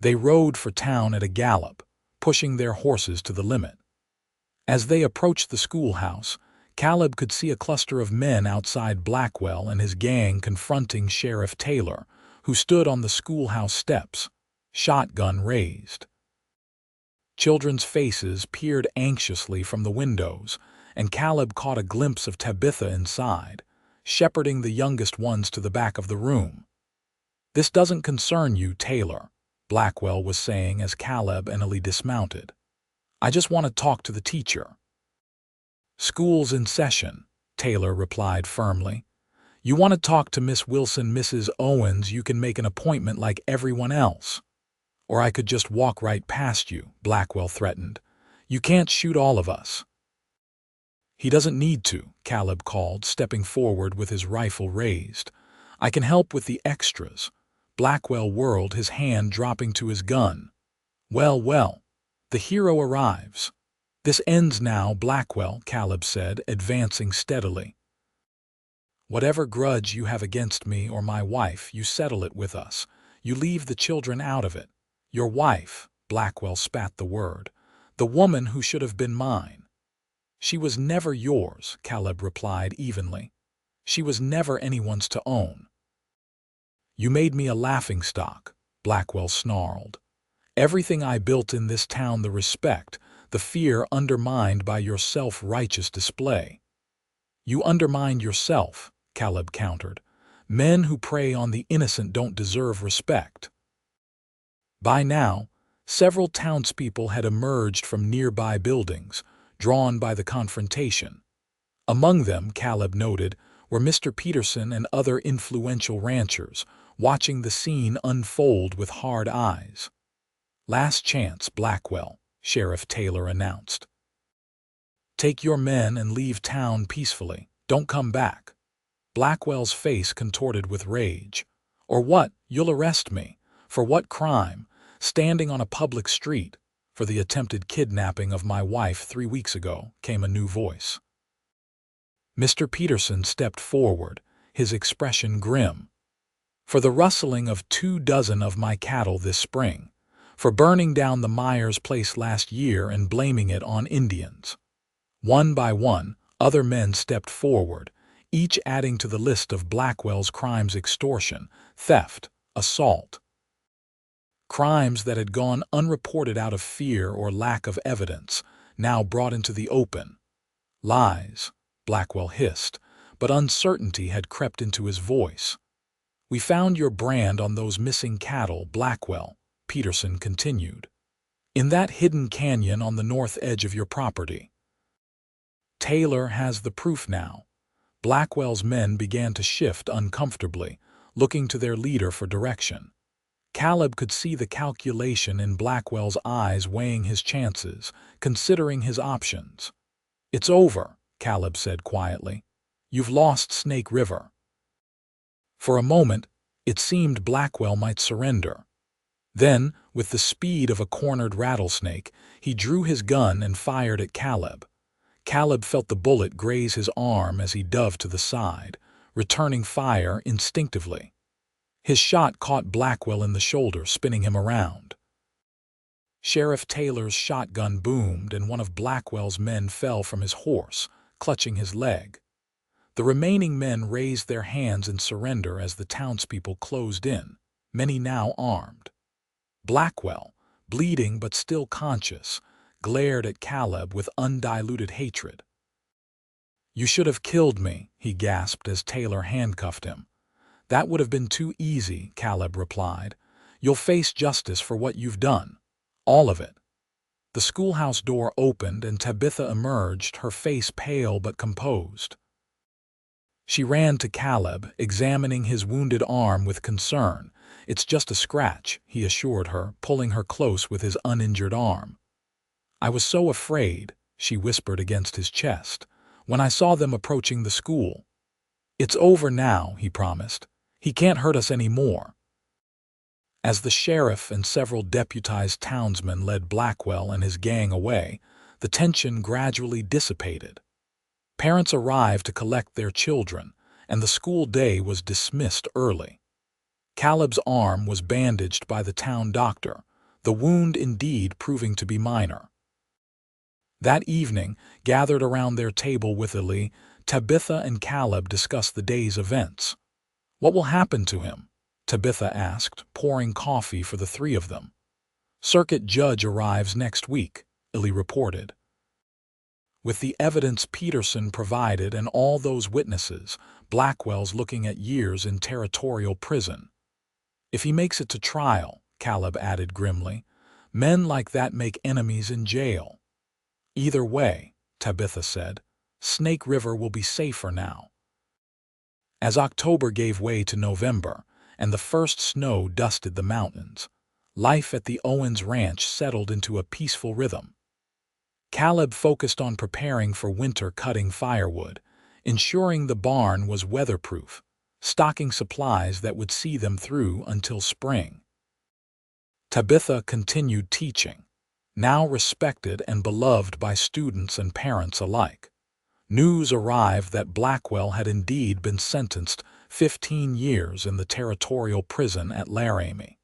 They rode for town at a gallop, pushing their horses to the limit. As they approached the schoolhouse, Caleb could see a cluster of men outside Blackwell and his gang confronting Sheriff Taylor, who stood on the schoolhouse steps, shotgun raised. Children's faces peered anxiously from the windows, and Caleb caught a glimpse of Tabitha inside, shepherding the youngest ones to the back of the room. "This doesn't concern you, Taylor," Blackwell was saying as Caleb and Ellie dismounted. "I just want to talk to the teacher." "School's in session," Taylor replied firmly. "You want to talk to Miss Wilson, Mrs. Owens, you can make an appointment like everyone else. Or I could just walk right past you," Blackwell threatened. "You can't shoot all of us." "He doesn't need to," Caleb called, stepping forward with his rifle raised. "I can help with the extras." Blackwell whirled, his hand dropping to his gun. "Well, well, the hero arrives." "This ends now, Blackwell," Caleb said, advancing steadily. "Whatever grudge you have against me or my wife, you settle it with us. You leave the children out of it." "Your wife," Blackwell spat the word. "The woman who should have been mine." "She was never yours," Caleb replied evenly. "She was never anyone's to own." "You made me a laughingstock," Blackwell snarled. "Everything I built in this town, the respect, the fear, undermined by your self-righteous display." "You undermined yourself," Caleb countered. "Men who prey on the innocent don't deserve respect." By now, several townspeople had emerged from nearby buildings, drawn by the confrontation. Among them, Caleb noted, were Mr. Peterson and other influential ranchers, watching the scene unfold with hard eyes. "Last chance, Blackwell," Sheriff Taylor announced. "Take your men and leave town peacefully. Don't come back." Blackwell's face contorted with rage. "Or what? You'll arrest me. For what crime? Standing on a public street." "For the attempted kidnapping of my wife 3 weeks ago," came a new voice. Mr. Peterson stepped forward, his expression grim. "For the rustling of 24 of my cattle this spring. For burning down the Myers place last year and blaming it on Indians." One by one, other men stepped forward, each adding to the list of Blackwell's crimes: extortion, theft, assault. Crimes that had gone unreported out of fear or lack of evidence, now brought into the open. "Lies," Blackwell hissed, but uncertainty had crept into his voice. "We found your brand on those missing cattle, Blackwell," Peterson continued. "In that hidden canyon on the north edge of your property. Taylor has the proof now." Blackwell's men began to shift uncomfortably, looking to their leader for direction. Caleb could see the calculation in Blackwell's eyes, weighing his chances, considering his options. "It's over," Caleb said quietly. "You've lost Snake River." For a moment, it seemed Blackwell might surrender. Then, with the speed of a cornered rattlesnake, he drew his gun and fired at Caleb. Caleb felt the bullet graze his arm as he dove to the side, returning fire instinctively. His shot caught Blackwell in the shoulder, spinning him around. Sheriff Taylor's shotgun boomed, and one of Blackwell's men fell from his horse, clutching his leg. The remaining men raised their hands in surrender as the townspeople closed in, many now armed. Blackwell, bleeding but still conscious, glared at Caleb with undiluted hatred. "You should have killed me," he gasped as Taylor handcuffed him. "That would have been too easy," Caleb replied. "You'll face justice for what you've done. All of it." The schoolhouse door opened and Tabitha emerged, her face pale but composed. She ran to Caleb, examining his wounded arm with concern. "It's just a scratch," he assured her, pulling her close with his uninjured arm. "I was so afraid," she whispered against his chest, "when I saw them approaching the school." "It's over now," he promised. "He can't hurt us any more." As the sheriff and several deputized townsmen led Blackwell and his gang away, the tension gradually dissipated. Parents arrived to collect their children, and the school day was dismissed early. Caleb's arm was bandaged by the town doctor, the wound indeed proving to be minor. That evening, gathered around their table with Eli, Tabitha and Caleb discussed the day's events. "What will happen to him?" Tabitha asked, pouring coffee for the three of them. "Circuit judge arrives next week," Eli reported. "With the evidence Peterson provided and all those witnesses, Blackwell's looking at years in territorial prison." "If he makes it to trial," Caleb added grimly, "men like that make enemies in jail." "Either way," Tabitha said, "Snake River will be safer now." As October gave way to November, and the first snow dusted the mountains, life at the Owens ranch settled into a peaceful rhythm. Caleb focused on preparing for winter, cutting firewood, ensuring the barn was weatherproof, stocking supplies that would see them through until spring. Tabitha continued teaching, now respected and beloved by students and parents alike. News arrived that Blackwell had indeed been sentenced 15 years in the territorial prison at Laramie.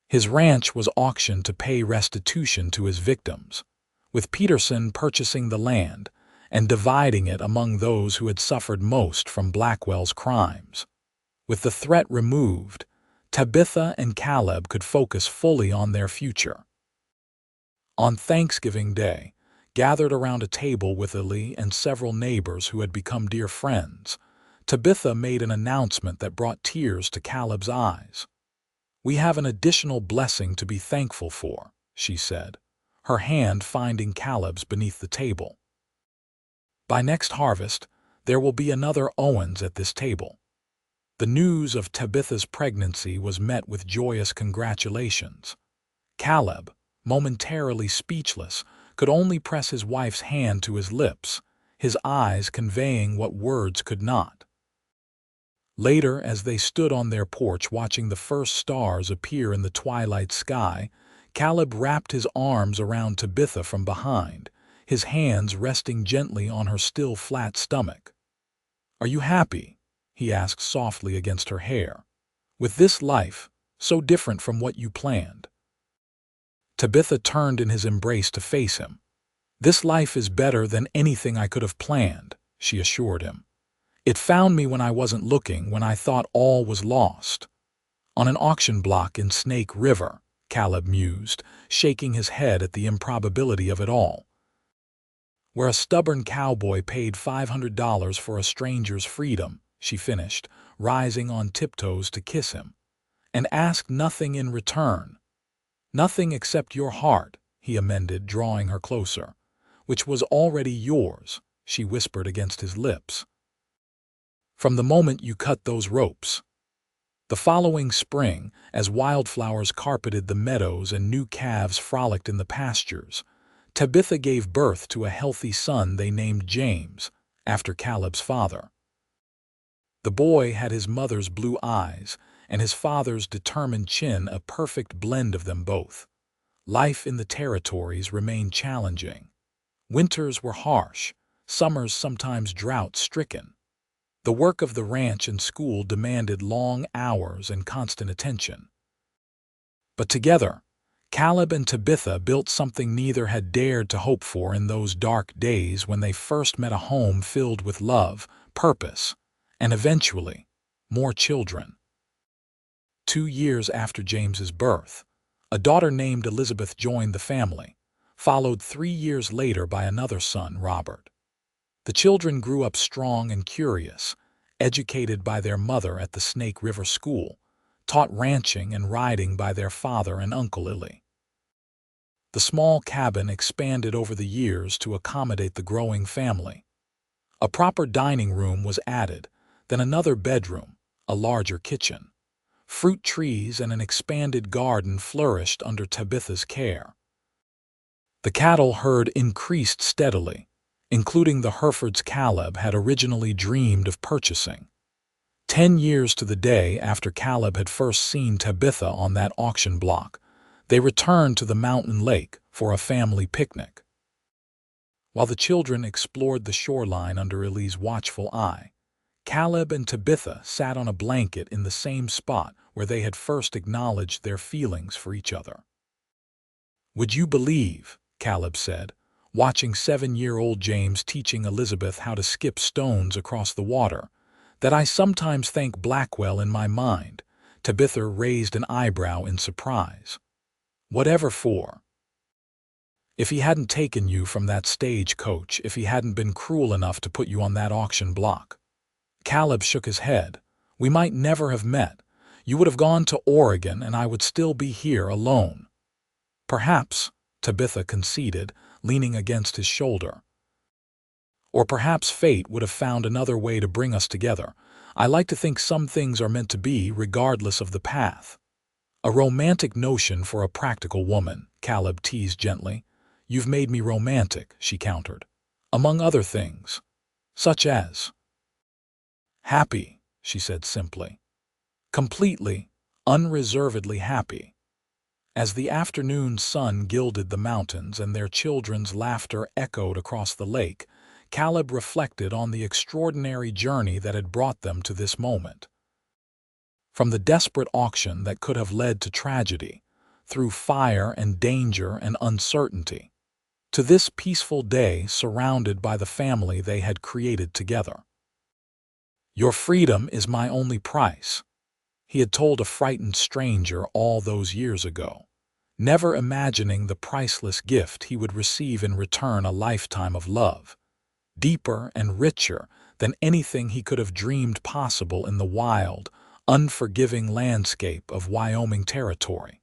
His ranch was auctioned to pay restitution to his victims, with Peterson purchasing the land and dividing it among those who had suffered most from Blackwell's crimes. With the threat removed, Tabitha and Caleb could focus fully on their future. On Thanksgiving Day, gathered around a table with Eli and several neighbors who had become dear friends, Tabitha made an announcement that brought tears to Caleb's eyes. "We have an additional blessing to be thankful for," she said, her hand finding Caleb's beneath the table. "By next harvest, there will be another Owens at this table." The news of Tabitha's pregnancy was met with joyous congratulations. Caleb, momentarily speechless, could only press his wife's hand to his lips, his eyes conveying what words could not. Later, as they stood on their porch watching the first stars appear in the twilight sky, Caleb wrapped his arms around Tabitha from behind, his hands resting gently on her still flat stomach. "Are you happy?" he asked softly against her hair. "With this life, so different from what you planned?" Tabitha turned in his embrace to face him. "This life is better than anything I could have planned," she assured him. "It found me when I wasn't looking, when I thought all was lost." "On an auction block in Snake River," Caleb mused, shaking his head at the improbability of it all. Where a stubborn cowboy paid $500 for a stranger's freedom, she finished, rising on tiptoes to kiss him, and asked nothing in return. Nothing except your heart, he amended, drawing her closer. Which was already yours, she whispered against his lips. From the moment you cut those ropes. The following spring, as wildflowers carpeted the meadows and new calves frolicked in the pastures, Tabitha gave birth to a healthy son they named James, after Caleb's father. The boy had his mother's blue eyes and his father's determined chin, a perfect blend of them both. Life in the territories remained challenging. Winters were harsh, summers sometimes drought-stricken. The work of the ranch and school demanded long hours and constant attention. But together, Caleb and Tabitha built something neither had dared to hope for in those dark days when they first met, a home filled with love, purpose, and eventually, more children. 2 years after James's birth, a daughter named Elizabeth joined the family, followed 3 years later by another son, Robert. The children grew up strong and curious, educated by their mother at the Snake River School, taught ranching and riding by their father and Uncle Lily. The small cabin expanded over the years to accommodate the growing family. A proper dining room was added, then another bedroom, a larger kitchen. Fruit trees and an expanded garden flourished under Tabitha's care. The cattle herd increased steadily, including the Herefords Caleb had originally dreamed of purchasing. 10 years to the day after Caleb had first seen Tabitha on that auction block, they returned to the mountain lake for a family picnic. While the children explored the shoreline under Ellie's watchful eye, Caleb and Tabitha sat on a blanket in the same spot where they had first acknowledged their feelings for each other. "Would you believe," Caleb said, watching 7-year-old James teaching Elizabeth how to skip stones across the water, "that I sometimes thank Blackwell in my mind?" Tabitha raised an eyebrow in surprise. "Whatever for?" "If he hadn't taken you from that stagecoach, if he hadn't been cruel enough to put you on that auction block." Caleb shook his head. "We might never have met. You would have gone to Oregon and I would still be here alone." "Perhaps," Tabitha conceded, leaning against his shoulder. "Or perhaps fate would have found another way to bring us together. I like to think some things are meant to be regardless of the path." "A romantic notion for a practical woman," Caleb teased gently. "You've made me romantic," she countered. "Among other things." "Such as?" "Happy," she said simply. "Completely, unreservedly happy." As the afternoon sun gilded the mountains and their children's laughter echoed across the lake, Caleb reflected on the extraordinary journey that had brought them to this moment. From the desperate auction that could have led to tragedy, through fire and danger and uncertainty, to this peaceful day surrounded by the family they had created together. "Your freedom is my only price," he had told a frightened stranger all those years ago, never imagining the priceless gift he would receive in return, a lifetime of love, deeper and richer than anything he could have dreamed possible in the wild, unforgiving landscape of Wyoming territory.